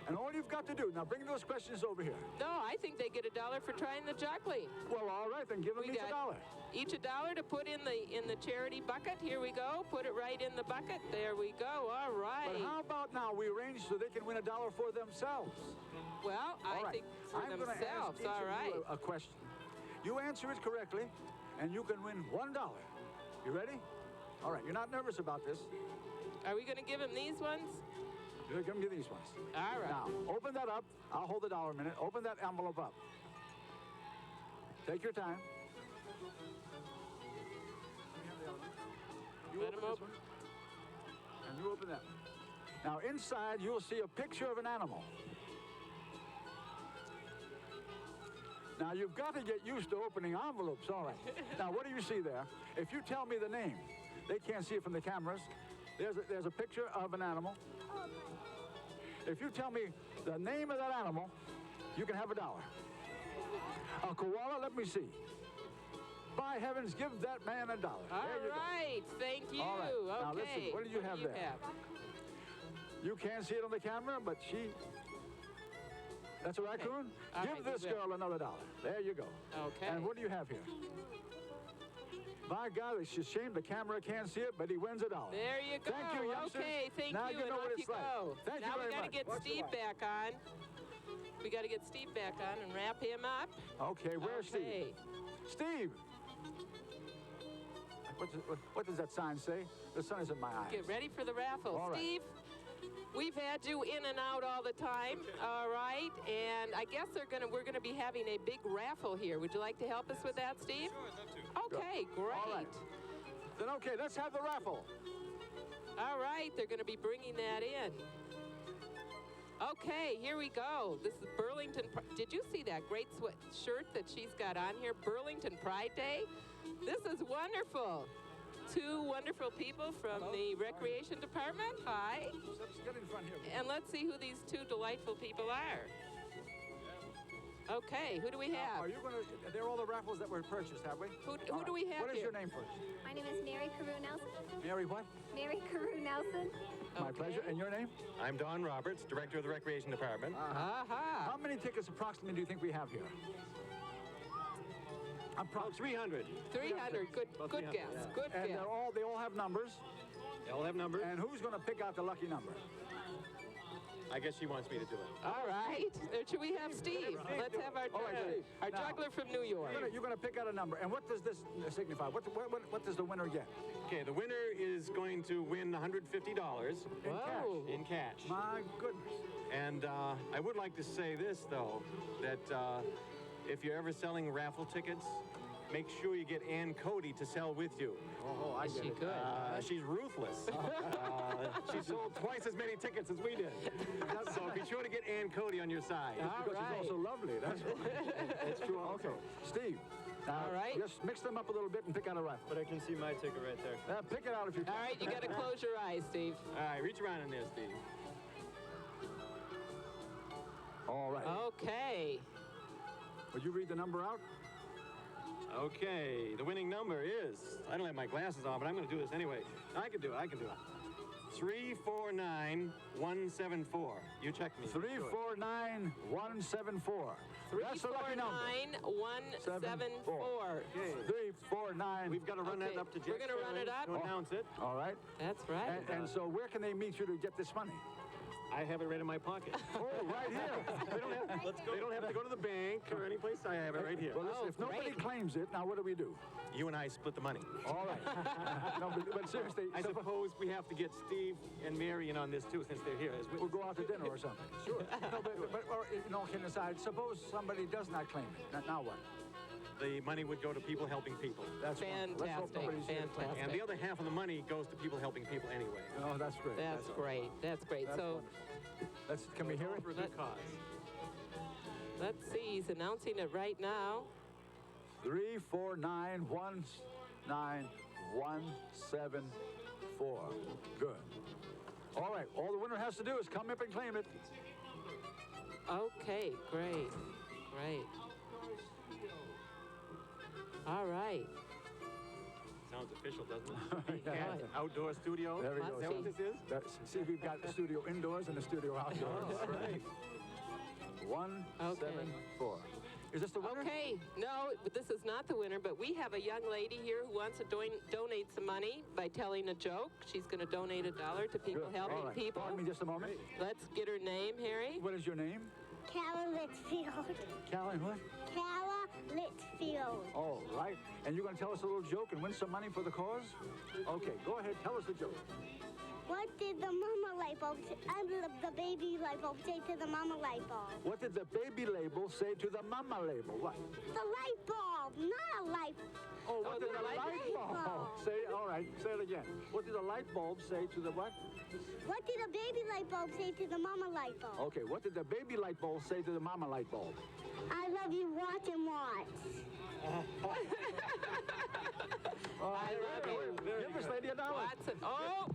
And all you've got to do, now bring those questions over here. No, I think they get $1 for trying the juggling. Well, all right, then give them each $1. Each $1 to put in the charity bucket. Here we go. Put it right in the bucket. There we go. All right. But how about now we arrange so they can win $1 for themselves? Well, I think for I'm themselves. Gonna ask all right. each of you a question. You answer it correctly, and you can win $1. You ready? All right. You're not nervous about this. Are we going to give him these ones? You're going to give these ones. All right. Now, open that up. I'll hold the $1 a minute. Open that envelope up. Take your time. You Let open him this one, and you open that one. Now, inside, you'll see a picture of an animal. Now, you've got to get used to opening envelopes, all right. Now, what do you see there? If you tell me the name, they can't see it from the cameras. There's a picture of an animal. If you tell me the name of that animal, you can have $1. A koala, let me see. By heavens, give that man $1. All right, thank you. All right. Okay. Now listen, what do you have there? You can't see it on the camera, but that's a raccoon? Okay. Give this girl another $1. There you go. Okay. And what do you have here? By God, it's a shame the camera can't see it, but he wins $1. There you go. Thank you, youngsters. Okay, thank now you. You know and what off it's you like. go. Thank now you very we got to much. get Steve back on. We got to get Steve back on and wrap him up. Okay, where's Steve? Steve! What does that sign say? The sun is in my eyes. Get ready for the raffle. All right. Steve, we've had you in and out all the time, all right? And I guess we're gonna be having a big raffle here. Would you like to help us with that, Steve? Sure, I'd love to. Okay, great. All right. Then okay, let's have the raffle. All right, they're gonna be bringing that in. Okay, here we go. This is Burlington. Did you see that great shirt that she's got on here? Burlington Pride Day. This is wonderful. Two wonderful people from the Recreation Department. Hi. Get in front here. And let's see who these two delightful people are. Okay, who do we have? Are you going to, they're all the raffles that were purchased, have we? Who do we have What is here? your name first? My name is Mary Carew Nelson. Mary what? Mary Carew Nelson. My pleasure. And your name? I'm Don Roberts, Director of the Recreation Department. How many tickets approximately do you think we have here? 300. 300. Good guess. Good and guess. they all have numbers? They all have numbers. And who's going to pick out the lucky number? I guess she wants me to do it. All right. Should we have Steve? Let's have our juggler from New York. You're going to pick out a number. And what does this signify? What does the winner get? Okay, the winner is going to win $150 in cash. My goodness. And I would like to say this, though, that if you're ever selling raffle tickets, make sure you get Ann Cody to sell with you. Oh, I get it. She's ruthless. She sold twice as many tickets as we did. So be sure to get Ann Cody on your side. Because she's also lovely. That's right. It's true. Okay, Steve. Now, all right. Just mix them up a little bit and pick out a rifle. But I can see my ticket right there. Pick it out if you can. All right, you got to close your eyes, Steve. All right, reach around in there, Steve. All right. Okay. Would you read the number out? Okay, the winning number is, I don't have my glasses on, but I'm going to do this anyway. I can do it. 349174. You check me. 349174. That's the lucky number. 349174. 349. We've got to run that up to Jeff. We're going to run it up. To announce it. All right. That's right. And so where can they meet you to get this money? I have it right in my pocket. Oh, right here. They don't have to go to the bank or any place. I have it right here. Well, listen, if nobody claims it, now what do we do? You and I split the money. All right. No, but seriously, I suppose we have to get Steve and Mary in on this too, since they're here. We'll go out to dinner or something. Sure. No, but all kidding aside, suppose somebody does not claim it. Now what? the money would go to people helping people. That's wonderful. Let's hope Fantastic, nobody's here. fantastic. And the other half of the money goes to people helping people anyway. Oh, that's great. That's great. That's great. That's So wonderful. Can we hear it? For a good cause. let's see. He's announcing it right now. 3491917 Good. All right. All the winner has to do is come up and claim it. Okay, great. Great. All right. Sounds official, doesn't it? Yeah. Outdoor studio. There we Is go. that what this is? See, we've got the studio indoors and the studio outdoors. All right. 174. Is this the winner? Okay, no, but this is not the winner, but we have a young lady here who wants to donate some money by telling a joke. She's going to donate $1 to people Good. helping All right. people. Pardon me just a moment. Let's get her name, Harry. What is your name? Calla Litchfield. Callie what? Calla Litchfield. Oh, right. And you're going to tell us a little joke and win some money for the cause? Okay, go ahead. Tell us the joke. What did the mama light bulb, the baby light bulb say to the mama light bulb? What did the baby label say to the mama label? What? The light bulb, not a light. Oh, what did the light bulb say? All right, say it again. What did the light bulb say to the what? What did a baby light bulb say to the mama light bulb? Okay, what did the baby light bulb say to the mama light bulb? I love you, watch and watch. I love you. Give this lady $1. Watson. Oh,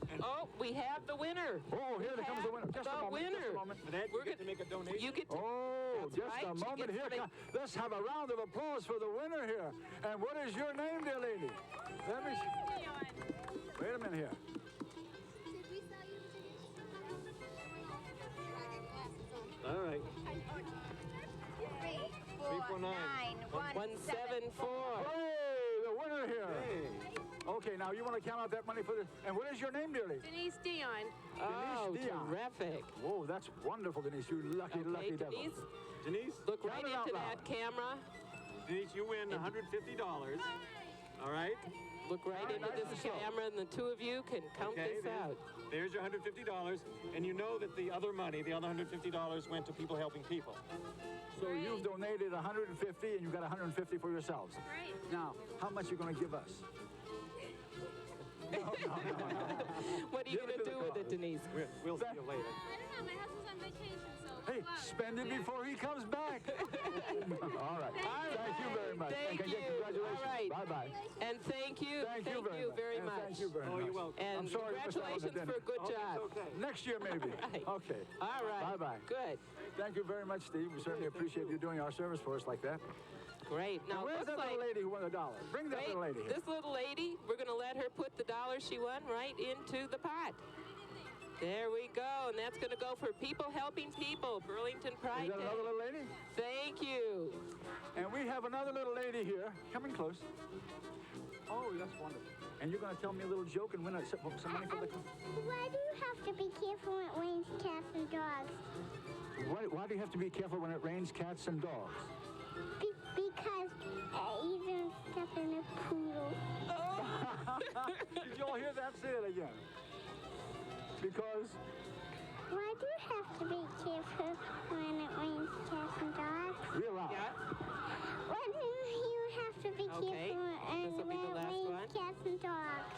we have the winner. Oh, here comes the winner. Just a moment. winner. Just a moment. We're going to make a donation. You get to, Oh, That's just right. a She moment gets here. to make- Let's have a round of applause for the winner here. And what is your name, dear lady? Let me see. Wait a minute here. All right. 174. Hey, the winner here. Okay, now you want to count out that money for this. And what is your name, dear lady? Denise Dion. Oh, Denise Dion. terrific. Whoa, that's wonderful, Denise. You lucky, Okay, lucky devil. Denise, Denise? look Count right it out into loud. that camera. Denise, you win $150. All right? Look right into nice this and slow. camera, and the two of you can count Okay, this out. there's your $150. And you know that the other money, the other $150 went to people helping people. So you've donated $150 and you got $150 for yourselves. Right. Now, how much are you going to give us? What are you going to do with it, Denise? We'll see you later. I don't know. My husband's on vacation, so. Hey, spend it before he comes back. All right. Thank you very much. Thank and you. congratulations. All right. Bye-bye. And thank you. Thank you very much. And much. Thank you very much. you're welcome. And I'm sorry we missed out on the congratulations for a good job. Next year, maybe. Right. Okay. All right. Bye-bye. Good. Thank you very much, Steve. We certainly appreciate you doing our service for us like that. Great. Now, Now, where's looks that like little lady who won the $1? Bring that little lady here. this little lady, we're going to let her put the $1 she won right into the pot. There we go. And that's going to go for people helping people. Burlington Pride Is that Day. another little lady? Thank you. And we have another little lady here. Coming close. Oh, that's wonderful. And you're going to tell me a little joke and win some money for the... Why do you have to be careful when it rains cats and dogs? Why do you have to be careful when it rains cats and dogs? Because you don't step in a poodle. Did you all hear that? Say it again. Because... Why do you have to be careful when it rains cats and dogs? Real loud. Why do you have to be Okay. careful This'll be when the it last rains one. cats and dogs?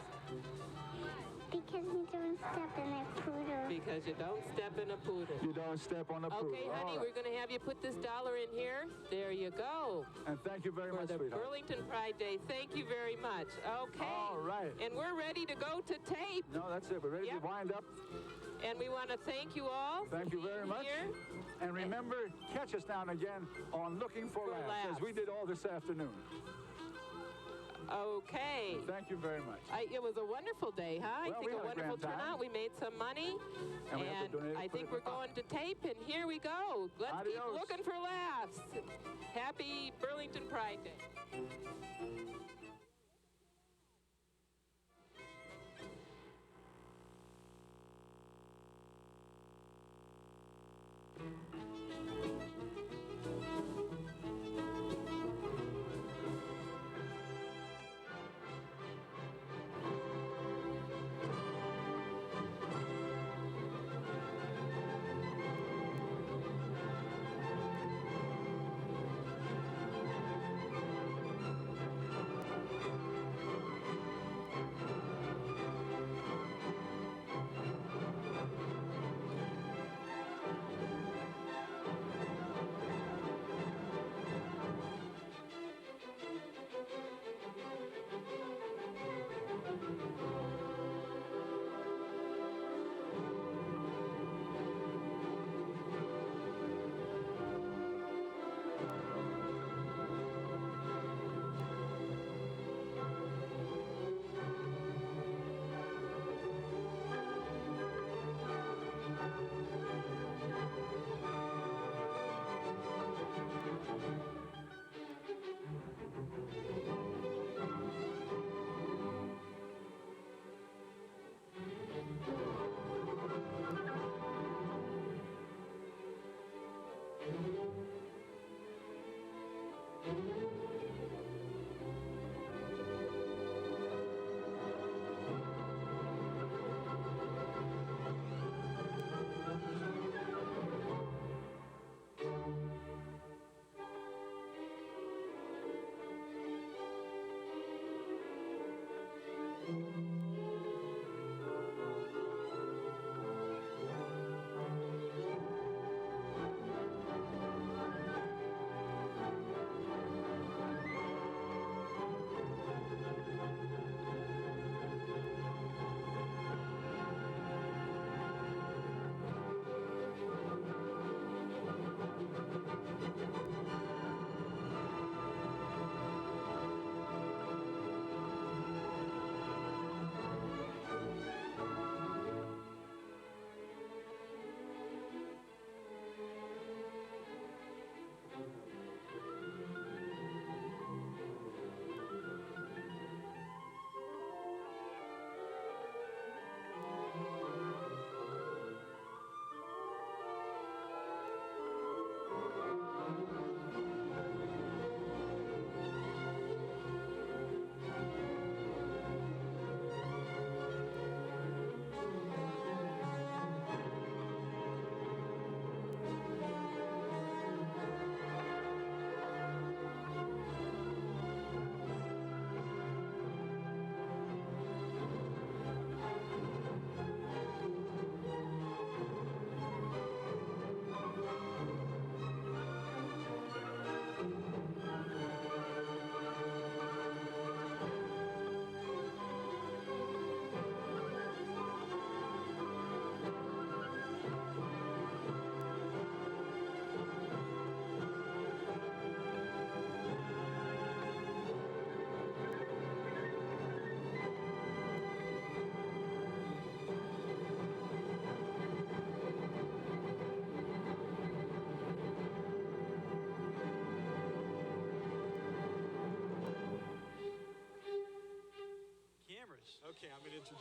Because you don't step in a poodle. Because you don't step in a poodle. You don't step on a poodle. Okay, honey, All right. we're going to have you put this $1 in here. There you go. And thank you very For much, the sweetheart. Burlington Pride Day. Thank you very much. Okay. All right. And we're ready to go to tape. No, that's it. We're ready Yep. to wind up. And we want to thank you all. Thank you very much. Here. And remember, catch us now and again on Looking for Laughs, as we did all this afternoon. Okay. Thank you very much. It was a wonderful day, huh? Well, I think we a had a wonderful grand time. turnout. We made some money. And we have to donate it I for think the we're going to tape, and here we go. Let's keep Adios. looking for laughs. Happy Burlington Pride Day.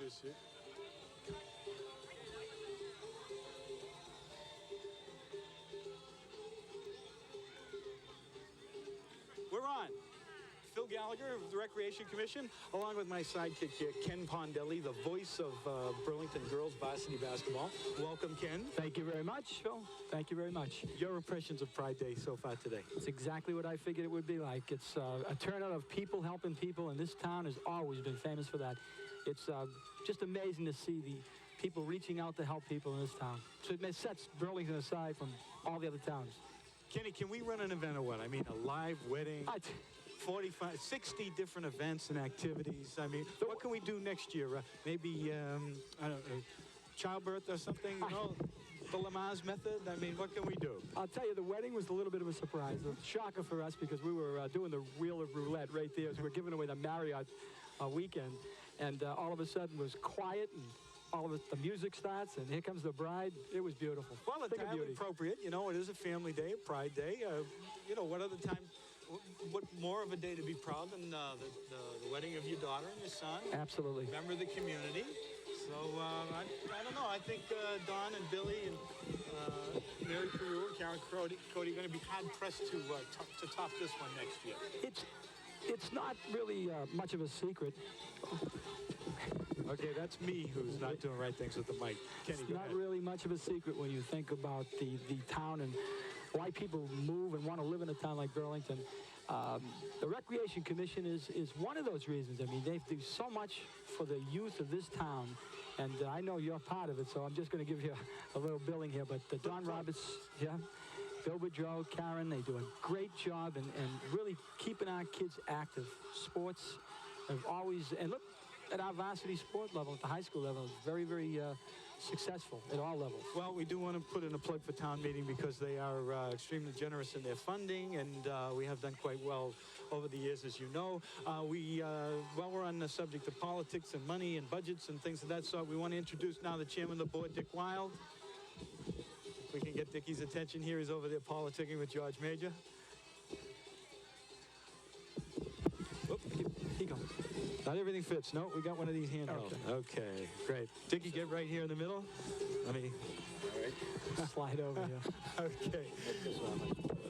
introduce you. We're on. Phil Gallagher of the Recreation Commission, along with my sidekick here, Ken Pondelli, the voice of Burlington girls varsity basketball. Welcome, Ken. Thank you very much, Phil. Thank you very much. Your impressions of Pride Day so far today? It's exactly what I figured it would be like. It's a turnout of people helping people, and this town has always been famous for that. It's just amazing to see the people reaching out to help people in this town. So it sets Burlington aside from all the other towns. Kenny, can we run an event or what? I mean, a live wedding? 45, 60 different events and activities. I mean, what can we do next year? Maybe, I don't know, childbirth or something, you know? The Lamaze method? I mean, what can we do? I'll tell you, the wedding was a little bit of a surprise, a shocker for us because we were doing the wheel of roulette right there as we were giving away the Marriott weekend. And all of a sudden it was quiet and all of it, the music starts and here comes the bride. It was beautiful. Well, entirely appropriate. You know, it is a family day, a Pride Day. You know, what other time, what more of a day to be proud than the wedding of your daughter and your son? Absolutely. Member of the community. So, I don't know. I think Don and Billy and Mary Carew and Karen Cody are going to be hard-pressed to top this one next year. It's not really much of a secret. Okay, that's me who's not doing right things with the mic. Kenny, it's not really much of a secret when you think about the town and why people move and want to live in a town like Burlington. The Recreation Commission is one of those reasons. I mean, they do so much for the youth of this town, and I know you're part of it, so I'm just going to give you a little billing here. But Don Roberts, yeah, Bill Boudreau, Karen, they do a great job and really keeping our kids active. Sports have always, and look, at our varsity sport level, at the high school level, it's very, very successful at all levels. Well, we do want to put in a plug for town meeting because they are extremely generous in their funding, and we have done quite well over the years, as you know. While we're on the subject of politics and money and budgets and things of that sort, we want to introduce now the chairman of the board, Dick Wild. If we can get Dickie's attention here. He's over there politicking with George Major. Oh, here you go. Not everything fits. No, we got one of these handheld. Okay, great. Dickie, get right here in the middle. Let me slide over here. Okay.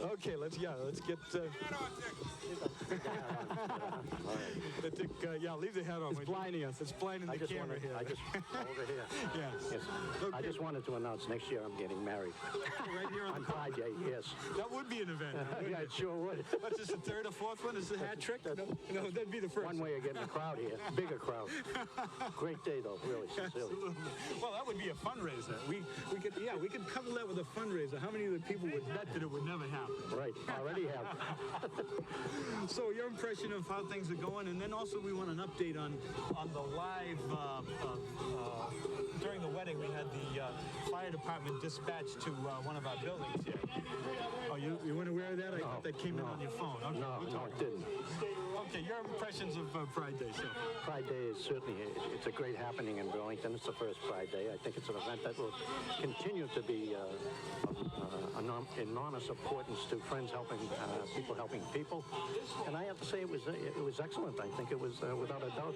Okay, let's get. Dick, leave the hat on. It's blinding us. It's blinding the camera here. Over here. Yes. Okay. I just wanted to announce next year I'm getting married. Right here on Pride Day, yes. That would be an event. Yeah, it sure would. What's this, the third or fourth one? Is the hat trick? No, that'd be the first. One way of getting a crowd here. Bigger crowd. Great day, though, really, sincerely. Absolutely. Well, that would be a fundraiser. We could cover that with a fundraiser. How many of the people would bet that it would never happen? Right, already have. So your impression of how things are going, and then also we want an update on the live, during the wedding we had the fire department dispatched to one of our buildings here. Oh, you weren't aware of that? I thought that came in on your phone. Okay, No, it didn't. Okay, your impressions of Pride Day, sir. Pride Day is certainly, it's a great happening in Burlington. It's the first Pride Day. I think it's an event that will continue to be enormous importance to friends helping people. And I have to say it was excellent. I think it was, without a doubt,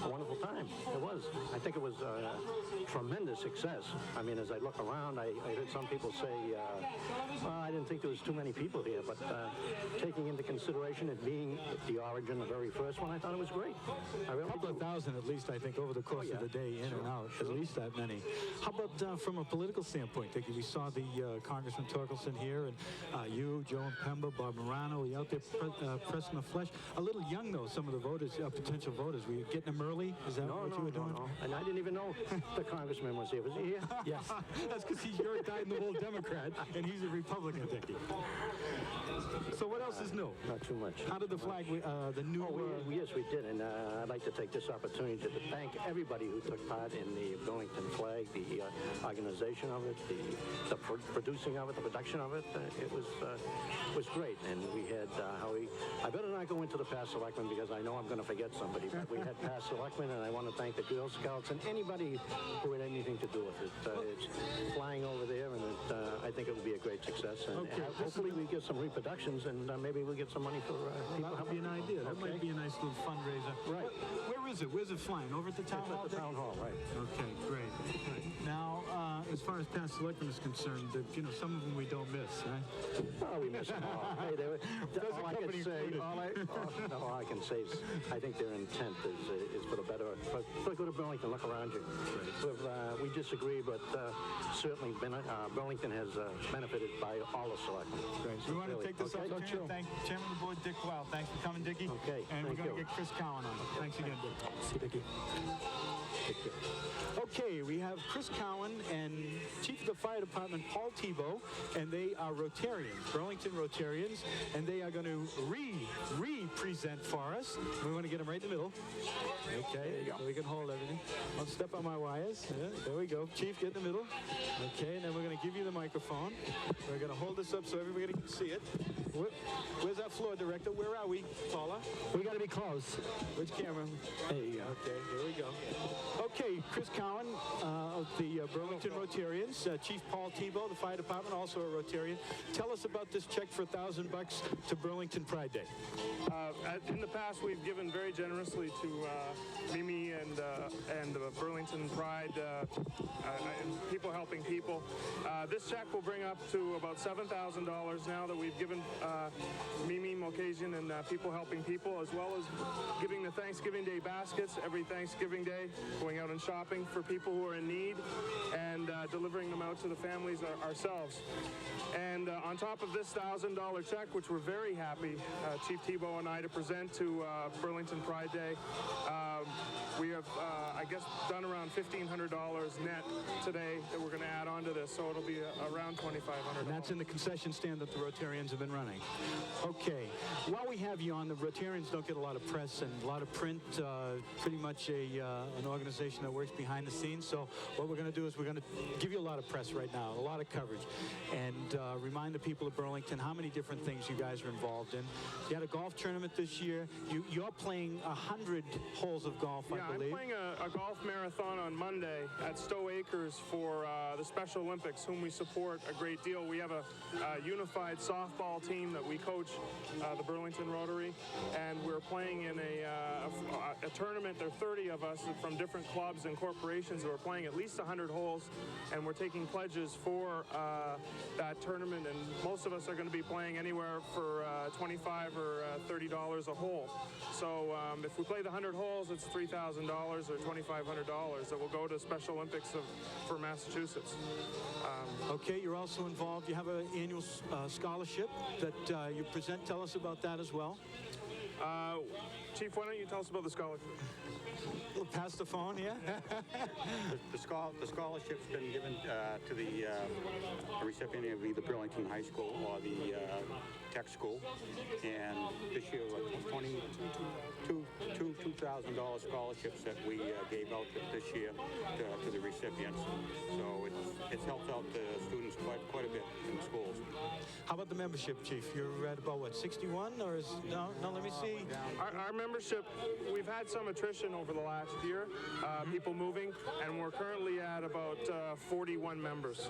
a wonderful time. It was. I think it was a tremendous success. I mean, as I look around, I heard some people say, I didn't think there was too many people here, but taking into consideration it being the origin, the very first one, I thought it was great. A couple of thousand at least, I think, over the course of the day, in and out, at least that many. How about from a political standpoint, Dickie? We saw the Congressman Torkelson here, and you, Joe and Pemba, Bob Morano, were you out there pressing the flesh? A little young, though, some of the voters, potential voters. Were you getting them early? Is that what you were doing? No. And I didn't even know the congressman was here. Was he here? Yes. That's because you're a dyed-in-the-wool Democrat, and he's a Republican, Dickie. So what else is new? Not too much. How did the flag, the new... Yes, we did, and I'd like to take this opportunity to thank everybody who took part in the Burlington flag, the organization of it, the producing of it, the production of it. It was great, and we had Howie. I better not go into the past selectmen because I know I'm going to forget somebody, but we had past selectmen, and I want to thank the Girl Scouts and anybody who had anything to do with it. It's flying over there, and I think it will be a great success. And Okay, hopefully we get some reproductions, and maybe we'll get some money for people. That would be an idea. That might be a nice little fundraiser. Right. Where is it? Where's it flying? Over at the town hall? At the town hall, right. Okay, great. Now, as far as past selectmen is concerned, some of them we don't miss, right? Oh, we miss them all. Hey, all I can say, all I can say is, I think their intent is for the better, for the good of Burlington. Look around you. We disagree, but certainly Burlington has benefited by all the selectmen. Great. So we want to take this opportunity to thank Chairman of the Board, Dick Well. Thanks for coming, Dickie. Okay. And we're going to get Chris Cowan on. Thanks again, Dick. See you, Dickie. Okay, we have Chris Cowan and Chief of the Fire Department, Paul Tebow, and they are Rotarians, Burlington Rotarians, and they are going to re-present for us. We want to get them right in the middle. Okay, so we can hold everything. Don't step on my wires. Yeah, there we go. Chief, get in the middle. Okay, and then we're going to give you the microphone. We're going to hold this up so everybody can see it. Where's our floor director? Where are we, Paula? We got to be close. Which camera? There you go. Okay, here we go. Okay, Chris Cowan of the Burlington Rotarians, Chief Paul Tebow, the fire department, also a Rotarian. Tell us about this check for $1,000 to Burlington Pride Day. In the past, we've given very generously to Mimi and the Burlington Pride, and people helping people. This check will bring up to about $7,000 now that we've given Mimi Mulcazian and people helping people, as well as giving the Thanksgiving Day baskets every Thanksgiving Day, going out and shopping for people who are in need, and delivering them out to the families ourselves. And on top of this $1,000 check, which we're very happy, Chief Tebow and I, to present to Burlington Pride Day, we have, I guess, done around $1,500 net today that we're going to add on to this, so it'll be around $2,500. And that's in the concession stand that the Rotarians have been running. Okay. While we have you on, the Rotarians don't get a lot of press and a lot of print, pretty much an organization that works behind the scenes. So what we're going to do is we're going to give you a lot of press right now, a lot of coverage, and remind the people of Burlington how many different things you guys are involved in. You had a golf tournament this year. You're playing 100 holes of golf, I believe. I'm playing a golf marathon on Monday at Stowe Acres for the Special Olympics, whom we support a great deal. We have a unified softball team that we coach, the Burlington Rotary, and we're playing in a tournament. There are 30 of us from different clubs and corporations who are playing at least 100 holes, and we're taking pledges for that tournament, and most of us are going to be playing anywhere for $25 or $30 a hole. So if we play the 100 holes, it's $3,000 or $2,500 that will go to Special Olympics for Massachusetts. Okay, you're also involved. You have an annual scholarship that you present. Tell us about that as well. Chief, why don't you tell us about the scholarship? We'll pass the phone, yeah? The scholarship's been given to the recipient of either Burlington High School or the tech school, and this year $2,000 scholarships that we gave out this year to the recipients. So it's helped out the students quite a bit in the schools. How about the membership, Chief? You're at about, what, 61? Or is, no, let me see. Our membership, we've had some attrition over the last year, people moving, and we're currently at about 41 members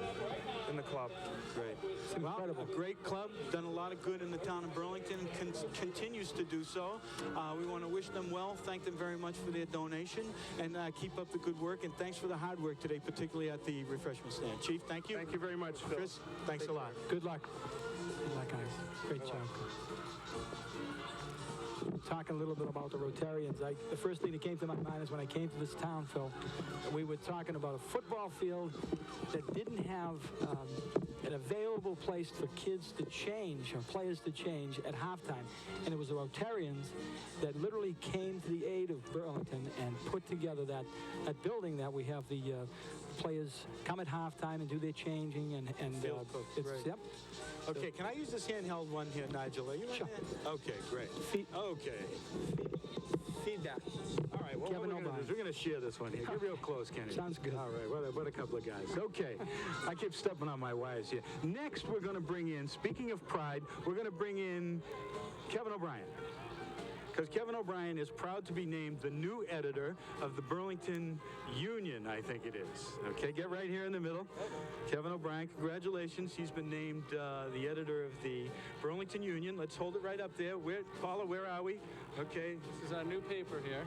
in the club. Great. Well, a great club, done a lot of good in the town of Burlington, and continues to do so. We want to wish them well, thank them very much for their donation, and keep up the good work, and thanks for the hard work today, particularly at the refreshment stand. Chief, thank you. Thank you very much, Phil. Chris, thanks a lot. Good luck. Good luck, guys. Great job. Talking a little bit about the Rotarians, the first thing that came to my mind is when I came to this town, Phil, we were talking about a football field that didn't have an available place for kids to change, or players to change at halftime. And it was the Rotarians that literally came to the aid of Burlington and put together that building that we have the players come at halftime and do their changing. Yep. Okay, can I use this handheld one here, Nigel? Are you sure. Okay, great. Okay. Feedback. All right, well, Kevin what we're going to share this one here. Get real close, Kenny. Sounds good. All right, what a couple of guys. Okay, I keep stepping on my wires here. Next, we're going to bring in, speaking of Pride, we're going to bring in Kevin O'Brien. because Kevin O'Brien is proud to be named the new editor of the Burlington Union, I think it is. Okay, get right here in the middle. Kevin O'Brien, congratulations. He's been named the editor of the Burlington Union. Let's hold it right up there. Paula, where are we? Okay. This is our new paper here.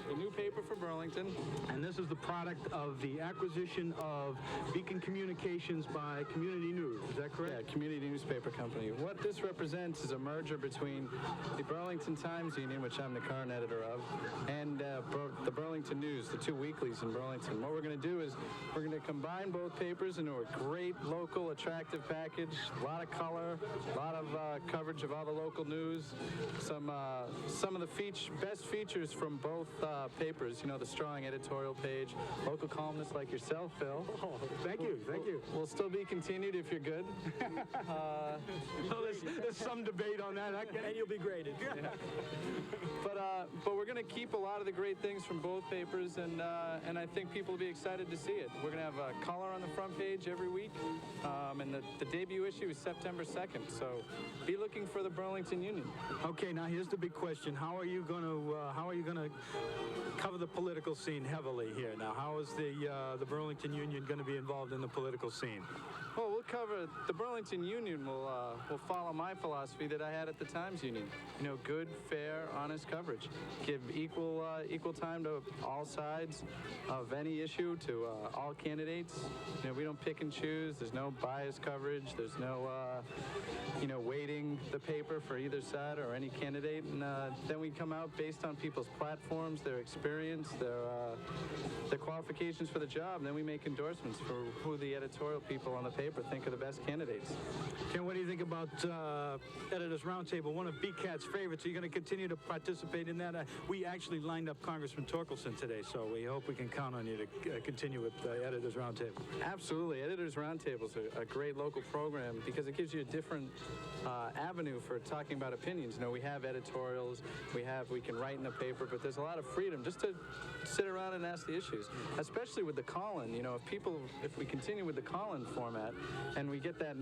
The new paper for Burlington. And this is the product of the acquisition of Beacon Communications by Community News. Is that correct? Yeah, Community Newspaper Company. What this represents is a merger between the Burlington Times Union, which I'm the current editor of, and the Burlington News, the two weeklies in Burlington. What we're going to do is we're going to combine both papers into a great local, attractive package. A lot of color, a lot of coverage of all the local news. Some of the best features from both papers. You know, the strong editorial page, local columnists like yourself, Phil. Oh, thank you. Will still be continued if you're good. There's some debate on that. And you'll be graded. Yeah. But we're going to keep a lot of the great things from both papers, and I think people will be excited to see it. We're going to have a color on the front page every week, and the debut issue is September 2nd. So be looking for the Burlington Union. Okay, now here's the big question: How are you going to cover the political scene heavily here? Now, how is the Burlington Union going to be involved in the political scene? Well, we'll cover the Burlington Union. Will follow my philosophy that I had at the Times Union. You know, good, fair, honest coverage. Give equal time to all sides of any issue, to all candidates. You know, we don't pick and choose. There's no biased coverage. There's no weighting the paper for either side or any candidate. And then we come out based on people's platforms, their experience, their qualifications for the job. And then we make endorsements for who the editorial people on the paper think are the best candidates. Ken, what do you think about Editors Roundtable, one of BCAT's favorites? Are you going to continue to participate in that? We actually lined up Congressman Torkelson today, so we hope we can count on you to continue with Editors Roundtable. Absolutely. Editors Roundtable is a great local program because it gives you a different avenue for talking about opinions. You know, we have editorials, we can write in the paper, but there's a lot of freedom just to sit around and ask the issues, especially with the call-in. You know, if we continue with the call-in format and we get that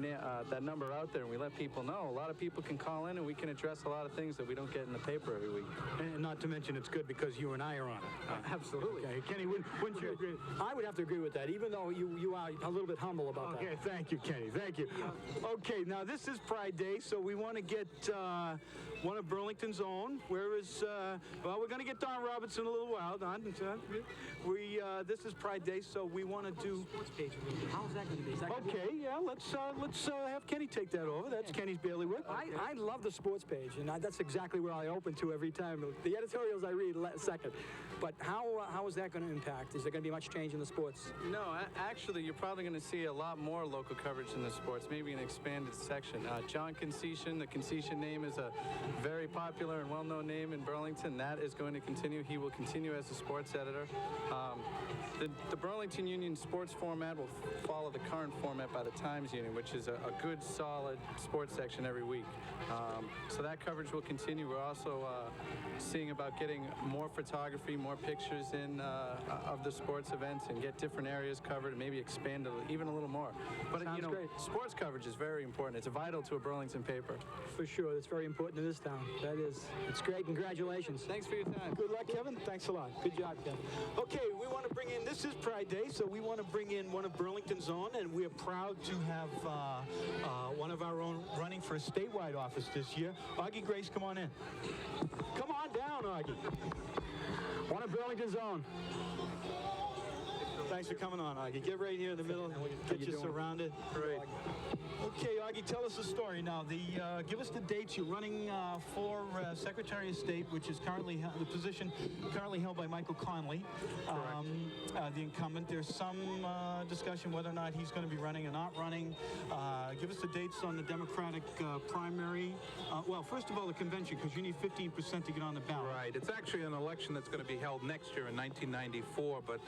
number out there and we let people know, a lot of people can call in and we can address a lot of things that we don't get in the paper every week. And not to mention it's good because you and I are on it. Absolutely. Okay. Kenny, wouldn't you agree? I would have to agree with that, even though you are a little bit humble about that. Okay, thank you, Kenny. Thank you. Okay, now this is Pride Day, so we want to get one of Burlington's own. Where is, well, we're going to get Don Robertson in a little while. Don, this is Pride Day, so we want to do... Sports page. How's that going to be? Okay, yeah, let's have Kenny take that over. That's Kenny's bailiwick. I love the sports page, and that's exactly where I open to every time. The editorials I read second. But how is that going to impact? Is there going to be much change in the sports? No, actually, you're probably going to see a lot more local coverage in the sports, maybe an expanded section. John Concession, the Concession name is a very popular and well-known name in Burlington. That is going to continue. He will continue as a sports editor. The Burlington Union sports format will follow the current format by the Times Union, which is a good, solid sports section every week. So that coverage will continue. We're also seeing about getting more photography, more pictures in of the sports events and get different areas covered and maybe expand even a little more. But Sounds great. Sports coverage is very important. It's vital to a Burlington paper. For sure. That's very important in this town. That is. It's great. Congratulations. Thanks for your time. Good luck, Kevin. Thanks a lot. Good job, Kevin. Okay, we want to bring in, this is Pride Day, so we want to bring in one of Burlington's own, and we're proud to have one of our own running for a statewide office this year. Augie Grace, come on in. Come on down, Augie. One of Burlington's own. Thanks for coming on, Augie. Get right here in the middle. Get you surrounded. Great. Okay, Augie, tell us the story now. Give us the dates. You're running for Secretary of State, which is currently the position currently held by Michael Conley, the incumbent. There's some discussion whether or not he's going to be running or not running. Give us the dates on the Democratic primary. Well, first of all, the convention, because you need 15% to get on the ballot. Right. It's actually an election that's going to be held next year in 1994, but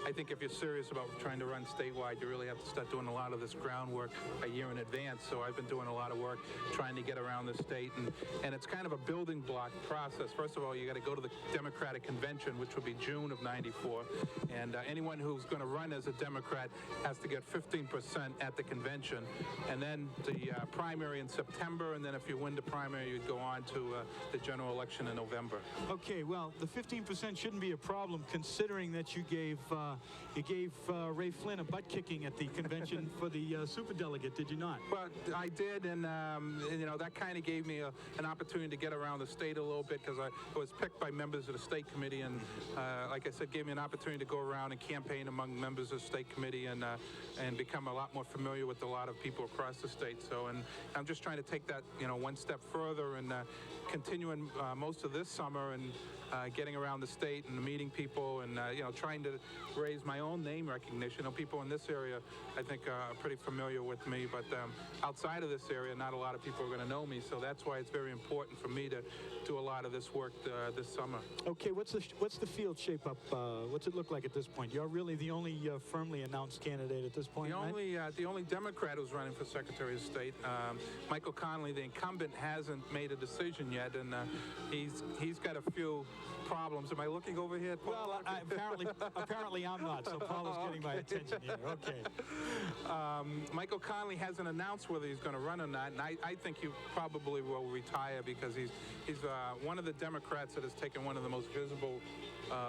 I think if you're serious about trying to run statewide, you really have to start doing a lot of this groundwork a year in advance. So I've been doing a lot of work trying to get around the state, and it's kind of a building block process. First of all, you got to go to the Democratic Convention, which will be June of '94, and anyone who's going to run as a Democrat has to get 15% at the convention, and then the primary in September, and then if you win the primary, you'd go on to the general election in November. Okay, well, the 15% shouldn't be a problem, considering that you gave Ray Flynn a butt kicking at the convention for the superdelegate, did you not? Well, I did, and you know, that kind of gave me an opportunity to get around the state a little bit, because I was picked by members of the state committee, and like I said, gave me an opportunity to go around and campaign among members of the state committee, and become a lot more familiar with a lot of people across the state. So, and I'm just trying to take that, you know, one step further, and continuing most of this summer and getting around the state and meeting people, and you know, trying to raise my own name recognition. You know, people in this area, I think, are pretty familiar with me, but outside of this area, not a lot of people are going to know me. So that's why it's very important for me to do a lot of this work this summer. Okay, what's the field shape up? What's it look like at this point? You're really the only firmly announced candidate at this point, The only Democrat who's running for Secretary of State, Michael Connolly, the incumbent, hasn't made a decision yet, and he's got a few problems. Am I looking over here, Paul? Well, apparently I'm not, so Paul is getting my attention here. Okay. Michael Connolly hasn't announced whether he's going to run or not, and I think he probably will retire, because he's one of the Democrats that has taken one of the most visible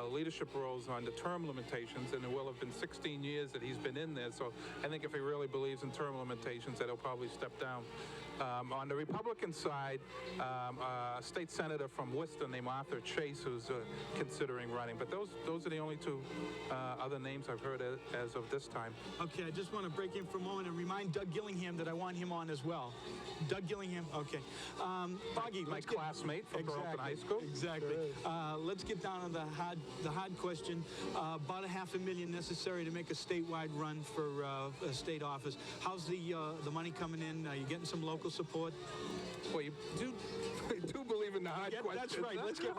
leadership roles on the term limitations, and it will have been 16 years that he's been in there. So I think if he really believes in term limitations, that he'll probably step down. On the Republican side, a state senator from Worcester named Arthur Chase, who's considering running. But those are the only two other names I've heard as of this time. Okay, I just want to break in for a moment and remind Doug Gillingham that I want him on as well. Doug Gillingham, okay. Augie, my classmate from Burlington High School. Exactly. Let's get down to the hard question. About $500,000 necessary to make a statewide run for a state office. How's the money coming in? Are you getting some local support? Well, you do believe in the hard question. That's right. Let's get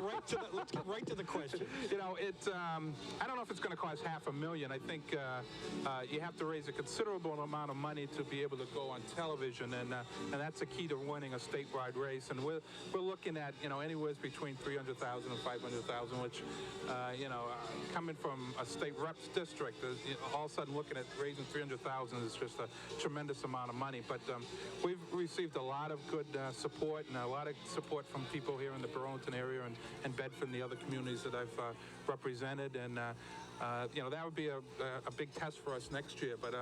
right to the question. You know, I don't know if it's going to cost $500,000. I think you have to raise a considerable amount of money to be able to go on television, and that's the key to winning a statewide race. And we're looking at, you know, anywhere between $300,000 and $500,000, which you know, coming from a state reps district, you know, all of a sudden looking at raising $300,000 is just a tremendous amount of money. But we've received a lot of good support, and a lot of support from people here in the Burlington area and Bedford and the other communities that I've represented, and you know, that would be a big test for us next year. But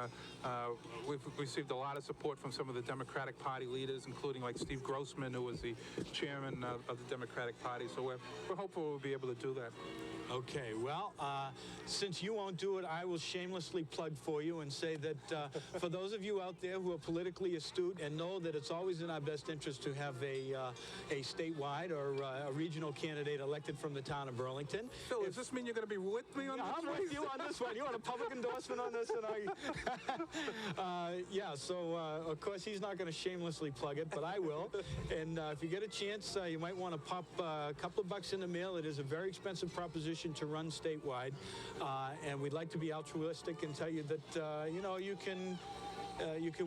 we've received a lot of support from some of the Democratic Party leaders, including like Steve Grossman, who was the chairman of the Democratic Party. So we're hopeful we'll be able to do that. Okay, well, since you won't do it, I will shamelessly plug for you and say that for those of you out there who are politically astute and know that it's always in our best interest to have a statewide or a regional candidate elected from the town of Burlington. Phil, does this mean you're going to be with me on this I'm one? with you on this one. You want a public endorsement on this? Yeah, so of course he's not going to shamelessly plug it, but I will. And if you get a chance, you might want to pop a couple of bucks in the mail. It is a very expensive proposition to run statewide, and we'd like to be altruistic and tell you that you know, you can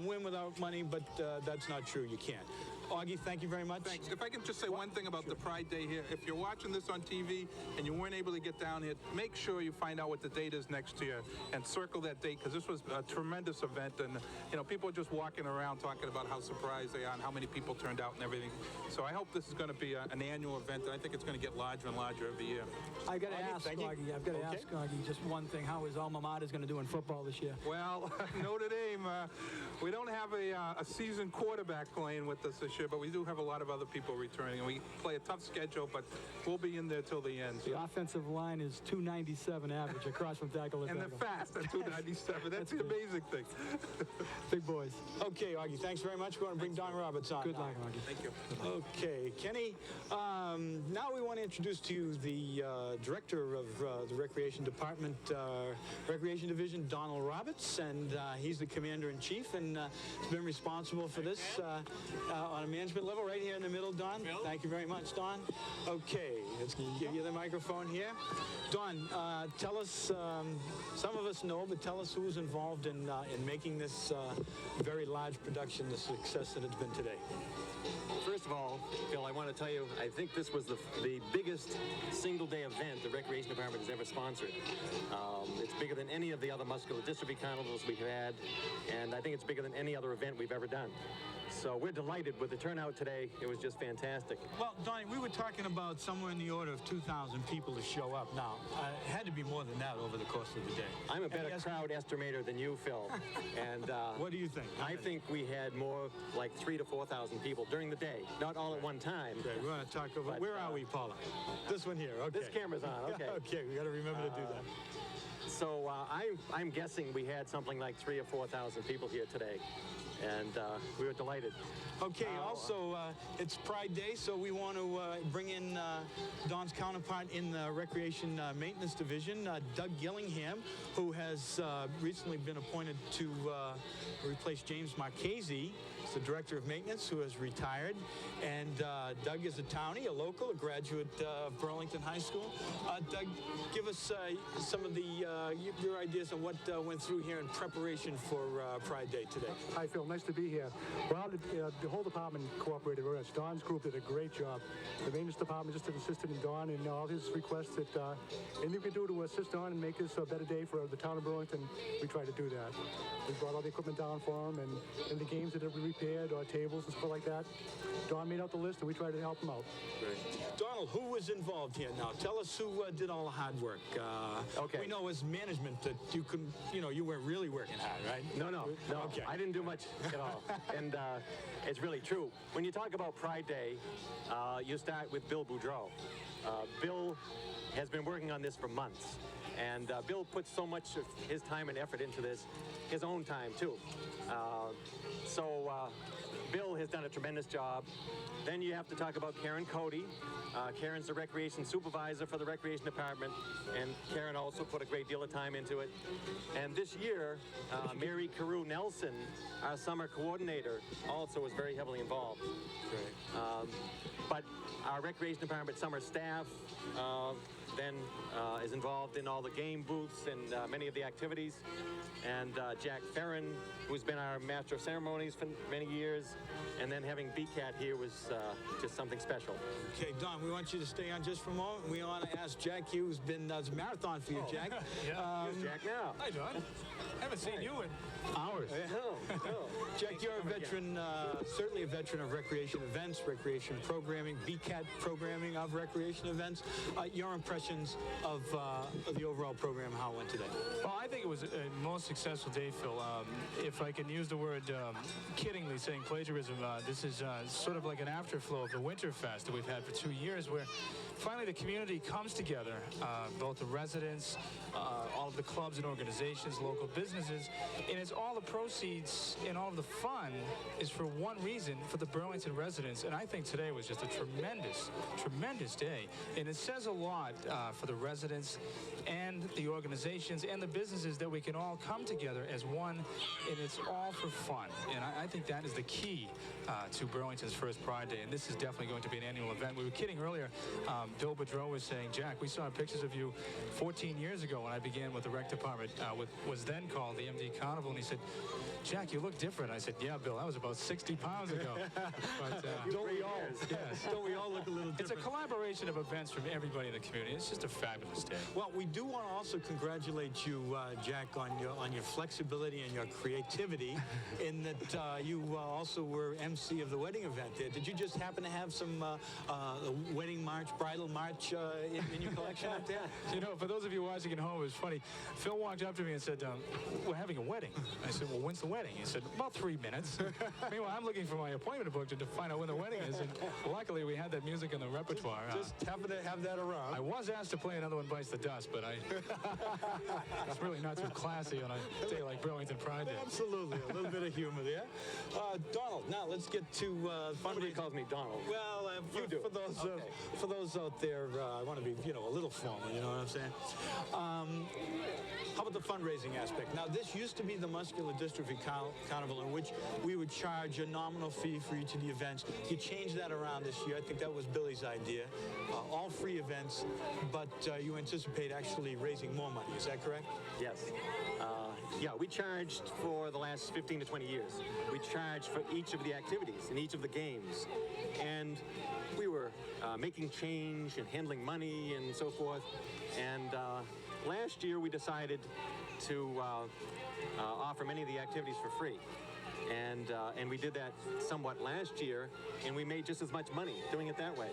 win without money, but that's not true. You can't. Augie, thank you very much. Thanks. If I can just say one thing about the Pride Day here. If you're watching this on TV and you weren't able to get down here, make sure you find out what the date is next year and circle that date, because this was a tremendous event, and you know, people are just walking around talking about how surprised they are and how many people turned out and everything. So I hope this is going to be an annual event, and I think it's going to get larger and larger every year. I got to ask Augie. I've got to ask Augie just one thing. How is alma mater going to do in football this year? Well, Notre Dame, we don't have a seasoned quarterback playing with us this year, but we do have a lot of other people returning, and we play a tough schedule, but we'll be in there till the end. The offensive line is 297 average across from tackle to and tackle. they're fast at 297. That's the amazing thing. Big boys. Okay, Augie, thanks very much. We're going to bring Don Roberts on. Good luck, Augie. Thank you. Okay, Kenny, now we want to introduce to you the director of the Recreation Department, Recreation Division, Donald Roberts, and he's the commander-in-chief, and has been responsible for this on a management level, right here in the middle, Don. Thank you very much, Don. Okay, let's give you the microphone here. Don, tell us, some of us know, but tell us who was involved in making this very large production the success that it's been today. First of all, Phil, I want to tell you, I think this was the biggest single-day event the Recreation Department has ever sponsored. It's bigger than any of the other muscular dystrophy carnivals we've had, and I think it's bigger than any other event we've ever done. So we're delighted with the turnout today. It was just fantastic. Well, Donnie, we were talking about somewhere in the order of 2,000 people to show up. Now, it had to be more than that over the course of the day. I'm a better crowd estimator than you, Phil. And what do you think? I think we had more like 3,000 to 4,000 people during the day, not all at one time. Okay, we're going to talk about, where are we, Paula? This one here, okay. This camera's on, okay. Okay, we got to remember to do that. So I'm guessing we had something like 3,000 or 4,000 people here today, and we were delighted. Okay, also, it's Pride Day, so we want to bring in Don's counterpart in the Recreation Maintenance Division, Doug Gillingham, who has recently been appointed to replace James Marchese. He's the Director of Maintenance, who has retired. And Doug is a townie, a local, a graduate of Burlington High School. Doug, give us some of your ideas on what went through here in preparation for Pride Day today. Hi, Phil. Nice to be here. Well, the whole department cooperated with us. Don's group did a great job. The maintenance department just assisted in Don and all his requests that anything we could do to assist Don and make this a better day for the town of Burlington, we tried to do that. We brought all the equipment down for him, and the games that we repaired, or tables and stuff like that. Don made out the list, and we tried to help him out. Great. Donald, who was involved here now? Tell us who did all the hard work. Okay. We know as management that you couldn't, you weren't really working hard, right? No. Okay. I didn't do much at all. And it's really true. When you talk about Pride Day, you start with Bill Boudreau. Bill has been working on this for months. And Bill puts so much of his time and effort into this, his own time too. So Bill has done a tremendous job. Then you have to talk about Karen Cody. Karen's the recreation supervisor for the Recreation Department, and Karen also put a great deal of time into it. And this year, Mary Carew Nelson, our summer coordinator, also was very heavily involved. Great. But our Recreation Department summer staff then is involved in all the game booths and many of the activities. And Jack Ferrin, who's been our Master of Ceremonies for many years, and then having BCAT here was just something special. Okay, Don, we want you to stay on just for a moment. We want to ask Jack Hughes, who's been, it's a marathon for you, Jack. Here's Jack now. Hi, Don. Haven't seen you in hours. Jack, you're a veteran, certainly a veteran of recreation events, recreation programming, BCAT programming of recreation events. Your impressions of the overall program, how it went today? Well, I think it was a most successful day, Phil. If I can use the word kiddingly saying plagiarism, this is sort of like an afterflow of the Winterfest that we've had for 2 years, where finally the community comes together, both the residents, all of the clubs and organizations, local businesses, and it's all the proceeds and all of the fun is for one reason, for the Burlington residents. And I think today was just a tremendous day. And it says a lot for the residents and the organizations and the businesses that we can all come together as one, and it's all for fun. And I think that is the key to Burlington's first Pride Day, and this is definitely going to be an annual event. We were kidding earlier. Bill Boudreau was saying, Jack, we saw pictures of you 14 years ago when I began with the rec department, with was then called the MD Carnival, and he said, Jack, you look different. I said, yeah, Bill, that was about 60 pounds ago. But don't we all? Yes. Don't we all look a little different? It's a collaboration of events from everybody in the community. It's just a fabulous day. Well, we do want to also congratulate you, Jack, on your flexibility and your creativity, in that you also were MC of the wedding event there. Did you just happen to have some wedding march, bridal march in your collection up there? You know, for those of you watching at home, it was funny. Phil walked up to me and said, we're having a wedding. I said, well, when's the wedding? He said, about 3 minutes. Meanwhile, I'm looking for my appointment book to find out when the wedding is. And luckily, we had that music in the repertoire. Just happen to have that around. I was was asked to play Another One Bites the Dust, but it's really not too classy on a day like Burlington Pride Day. Absolutely, a little bit of humor there. Donald, now let's get to fundraising. Somebody calls me Donald. Well, for those out there, I want to be, a little formal. You know what I'm saying? How about the fundraising aspect? Now, this used to be the Muscular Dystrophy Carnival, in which we would charge a nominal fee for each of the events. You changed that around this year. I think that was Billy's idea. All free events, but you anticipate actually raising more money. Is that correct? Yes. Yeah, we charged for the last 15 to 20 years. We charged for each of the activities and each of the games. And we were making change and handling money and so forth. And last year we decided to offer many of the activities for free. And we did that somewhat last year, and we made just as much money doing it that way,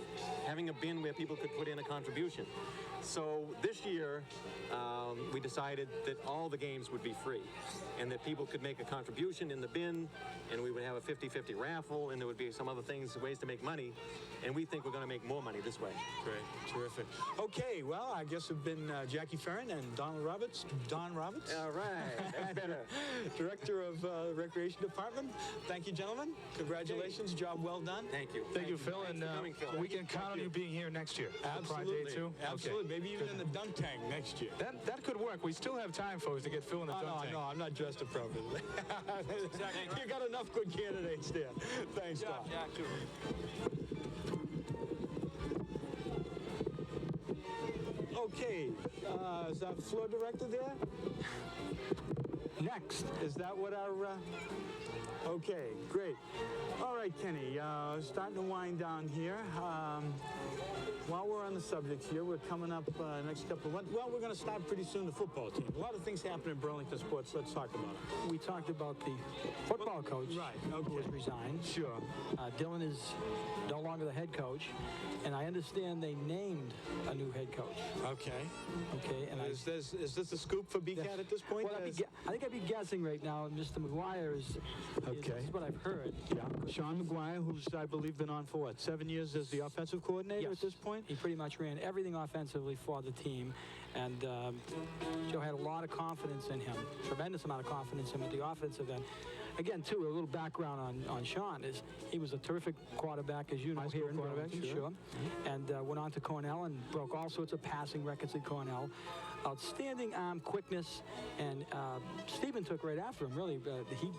having a bin where people could put in a contribution. So this year, we decided that all the games would be free, and that people could make a contribution in the bin, and we would have a 50-50 raffle, and there would be some other things, ways to make money, and we think we're going to make more money this way. Great, terrific. Okay, well, I guess it's been Jackie Ferrin and Donald Roberts. Don Roberts. All right, that's better. Director of the Recreation Department. Thank you, gentlemen. Congratulations. Job well done. Thank you. Thank you, Phil. And we can count on you being here next year. Absolutely. Pride Day too. Absolutely. Okay. Maybe even in the dunk tank next year. That could work. We still have time, folks, to get Phil in the dunk tank. No, I'm not dressed appropriately. You got enough good candidates there. Thanks, Don. Okay, is our floor director there? Next. Is that what our... Okay, great. All right, Kenny, starting to wind down here. While we're on the subject here, we're coming up next couple of months. Well, we're going to start pretty soon the football team. A lot of things happen in Burlington sports. Let's talk about it. We talked about the football coach who has resigned. Sure. Dylan is no longer the head coach, and I understand they named a new head coach. Okay. Okay. And is this a scoop for BCAT at this point? Well, I think I'd be guessing right now. Mr. McGuire is what I've heard. Yeah. Sean McGuire, who's I believe been on for what, 7 years as the offensive coordinator at this point? He pretty much ran everything offensively for the team, and Joe had a lot of confidence in him, tremendous amount of confidence in him at the offensive end. Again, too, a little background on Sean is he was a terrific quarterback, as you know, here in Burlington, sure. And went on to Cornell and broke all sorts of passing records at Cornell. Outstanding arm quickness, and Stephen took right after him, really. He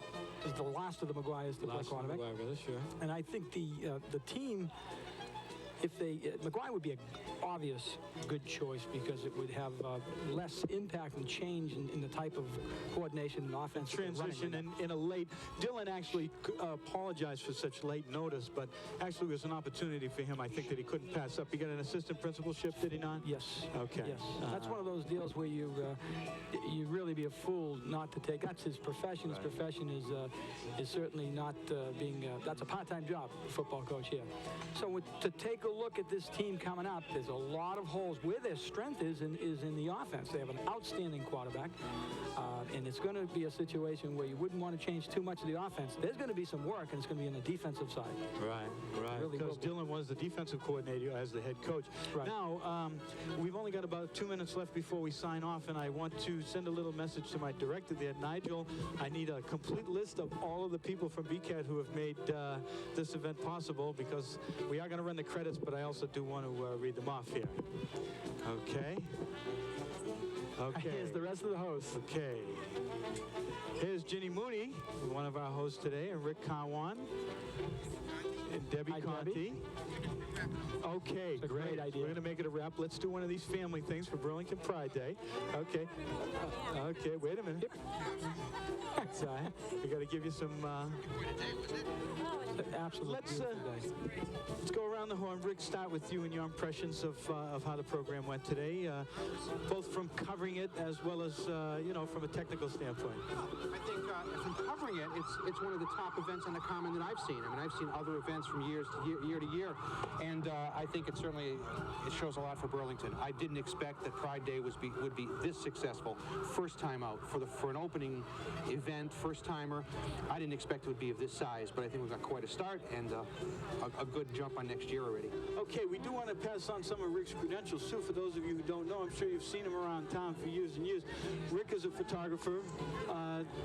was the last of the McGuires to play quarterback. Sure. And I think the team, if they, McGuire would be an obvious good choice because it would have less impact and change in the type of coordination and offense. Transition in a late, Dylan actually apologized for such late notice, but actually it was an opportunity for him, I think, that he couldn't pass up. He got an assistant principalship, did he not? Yes. Okay. Yes. That's one of those deals where you really be a fool not to take. That's his profession. His profession is certainly not being, that's a part-time job, football coach here. So to take a look at this team coming up, there's a lot of holes. Where their strength is in the offense. They have an outstanding quarterback, and it's going to be a situation where you wouldn't want to change too much of the offense. There's going to be some work, and it's going to be on the defensive side. Right. Really because Dylan was the defensive coordinator as the head coach. Right. Now, we've only got about 2 minutes left before we sign off, and I want to send a little message to my director there, Nigel. I need a complete list of all of the people from BCAT who have made this event possible, because we are going to run the credits, but I also do want to read them off here. Okay. Here's the rest of the hosts. Okay. Here's Ginny Mooney, one of our hosts today, and Rick Carwan, and Debbie Conti. Okay, great idea. We're going to make it a wrap. Let's do one of these family things for Burlington Pride Day. Okay. Okay, wait a minute. Sorry. We got to give you some... Absolutely. Let's go around the horn. Rick, start with you and your impressions of how the program went today, both from covering it as well as, from a technical standpoint. I think from covering it, it's one of the top events on the Common that I've seen. I mean, I've seen other events from year to year, and I think it shows a lot for Burlington. I didn't expect that Pride Day would be this successful. First time out for an opening event event, first-timer. I didn't expect it would be of this size, but I think we've got quite a start and a good jump on next year already. Okay, we do want to pass on some of Rick's credentials, too. For those of you who don't know, I'm sure you've seen him around town for years and years. Rick is a photographer.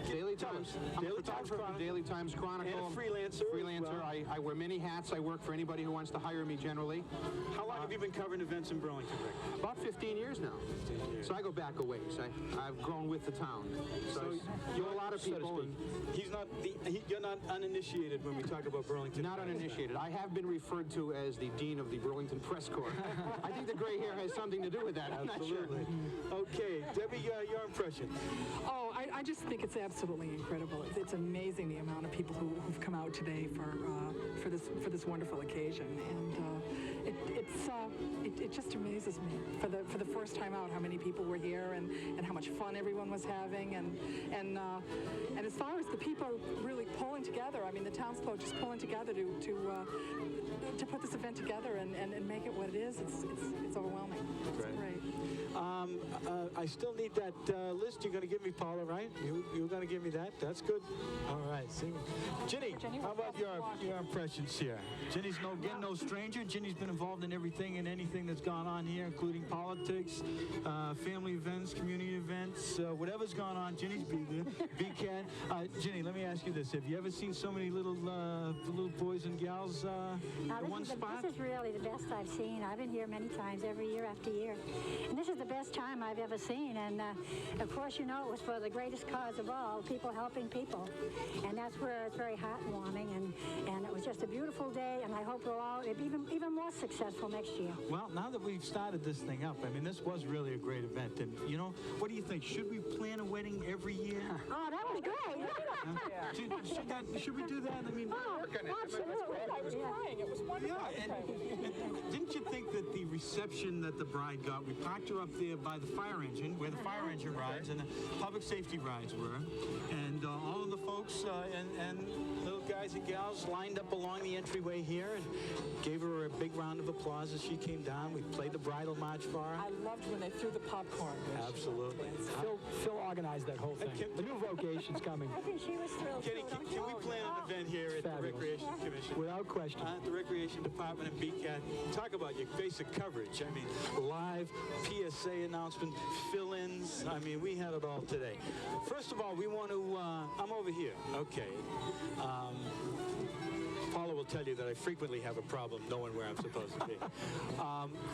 Daily Times. Daily Times Chronicle. And a freelancer. Freelancer. I wear many hats. I work for anybody who wants to hire me generally. How long have you been covering events in Burlington, Rick? About 15 years now. 15 years. So I go back a ways. I've grown with the town. So you know a lot of people. And you're not uninitiated when we talk about Burlington. Not uninitiated. I have been referred to as the Dean of the Burlington Press Corps. I think the gray hair has something to do with that. I'm not sure. Okay, Debbie, your impression. Oh, I just think it's absolutely incredible. It's amazing the amount of people who've come out today for this wonderful occasion, and it just amazes me for the first time out how many people were here and how much fun everyone was having, and as far as the people really pulling together, I mean the townsfolk just pulling together to put this event together and make it what it is. It's overwhelming. It's great. I still need that list you're going to give me, Paula, right? You're going to give me that? That's good. All right. See, Ginny, how about your impressions here? Ginny's no stranger. Ginny's been involved in everything and anything that's gone on here, including politics, family events, community events, whatever's gone on. Ginny's been there. BCAT. Ginny, let me ask you this: have you ever seen so many little boys and gals in one spot? This is really the best I've seen. I've been here many times, every year after year. And this is the best time I've ever seen. And of course, you know, it was for the greatest cause of all, people helping people. And that's where it's very heartwarming. And it was just a beautiful day. And I hope we'll all be even more successful next year. Well, now that we've started this thing up, I mean, this was really a great event. And, you know, what do you think? Should we plan a wedding every year? Oh, that was great. Should we do that? I mean, absolutely. I was crying. It was wonderful. Yeah, and didn't you think that the reception that the bride got, we parked her up there by the fire engine, where the fire engine rides and the public safety rides were, and all of the folks and little guys and gals lined up along the entryway here and gave her a big round of applause as she came down. We played the bridal march for her. I loved when they threw the popcorn. Absolutely. Phil organized that whole thing. The new vocation's coming. I think she was thrilled. Kenny, can we plan an event here at the Recreation Commission? Without question. At the Recreation Department and BCAT. Talk about your basic coverage. I mean, live PSA announcement, fill-ins. I mean, we had it all today. First of all, we want to, I'm over here. Okay. Paula will tell you that I frequently have a problem knowing where I'm supposed to be.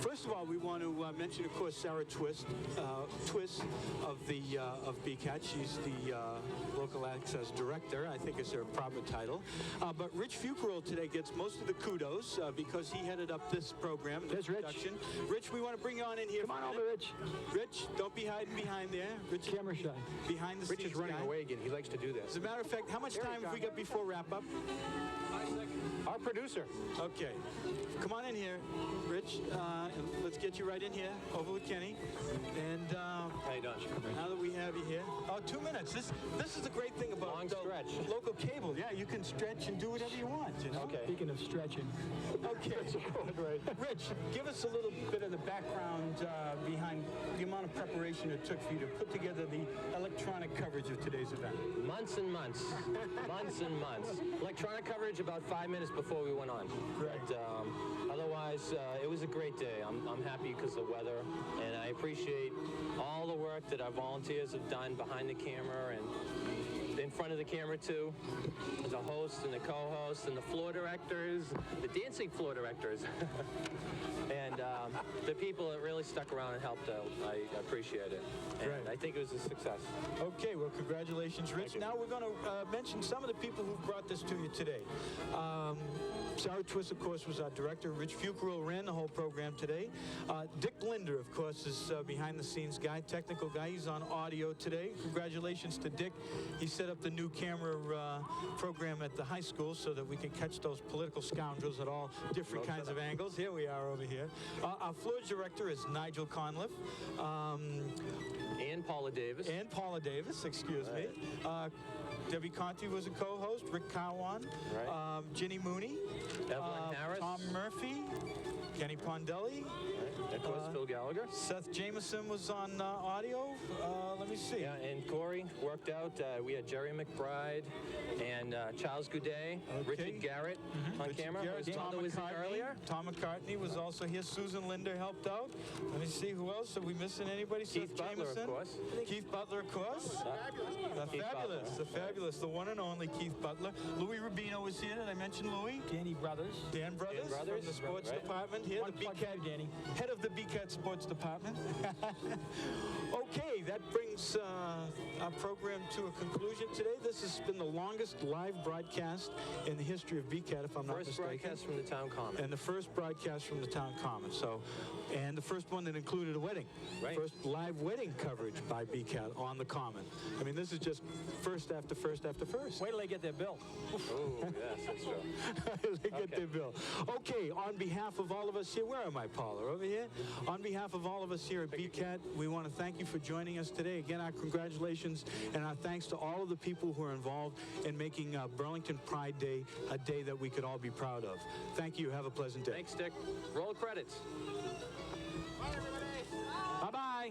First of all, we want to mention, of course, Sarah Twist of BCAT. She's the local access director. I think is her proper title. But Rich Fuquerel today gets most of the kudos because he headed up this program. There's Rich. Rich, we want to bring you on in here. Come on over, Rich. Rich, don't be hiding behind there. Rich, camera shy. Behind the Rich scenes is running guy. away again. He likes to do this. As a matter of fact, how much time have we got before wrap up? 5 seconds. Our producer. Okay. Come on in here, Rich. And let's get you right in here, over with Kenny. And how you doing? Now that we have you here. 2 minutes. This is the great thing about long stretch. Local cable. Yeah, you can stretch and do whatever you want. You know? Okay. Speaking of stretching. Okay. Rich, give us a little bit of the background behind the amount of preparation it took for you to put together the electronic coverage of today's event. Months and months. Months and months. Electronic coverage about 5 minutes before we went on. But otherwise, it was a great day. I'm happy because of the weather, and I appreciate all the work that our volunteers have done behind the camera and in front of the camera too. The host and the co-host and the floor directors, the dancing floor directors. And the people that really stuck around and helped out, I appreciate it. And I think it was a success. Okay, well, congratulations, Rich. Now we're going to mention some of the people who brought this to you today. Sarah Twist, of course, was our director. Rich Fuquerel ran the whole program today. Dick Linder, of course, is behind-the-scenes guy, technical guy. He's on audio today. Congratulations to Dick. He set up the new camera program at the high school so that we can catch those political scoundrels at all different kinds of angles. Here we are over here. Our floor director is Nigel Conliffe. And Paula Davis. And Paula Davis, excuse me. Debbie Conti was a co-host. Rick Cowan. Right. Ginny Mooney. Evelyn Harris. Tom Murphy. Kenny Pondelli. Of course, Phil Gallagher. Seth Jameson was on audio. Let me see. Yeah, and Corey worked out. We had Jerry McBride and Charles Goudet, Richard Garrett on Richard camera. Garrett, His mother was in earlier. Tom McCartney was also here. Susan Linder helped out. Let me see who else. Are we missing anybody? Keith Seth Butler, Jameson. of course. Keith Butler, of course. Keith Fabulous. Butler. The fabulous. The one and only Keith Butler. Louis Rubino was here. Did I mention Louis? Danny Brothers. Dan Brothers, Brothers, from the sports right. department here. One The plug BCAT, for Danny. head of the BCAT sports department. Okay, that brings our program to a conclusion today. This has been the longest live broadcast in the history of BCAT, if I'm not First mistaken. broadcast from the town common. And the first broadcast from the town common. So, and the first one that included a wedding. Right. First live wedding coverage by BCAT on the common. I mean, this is just first after first after first. Wait till they get their bill. Oh, yes, that's true. They get their bill. Okay, on behalf of all of us here, where am I, Paula? Over here? On behalf of all of us here at BCAT, we want to thank you for joining us today. Again, our congratulations and our thanks to all of the people who are involved in making Burlington Pride Day a day that we could all be proud of. Thank you. Have a pleasant day. Thanks, Dick. Roll credits. Bye-bye.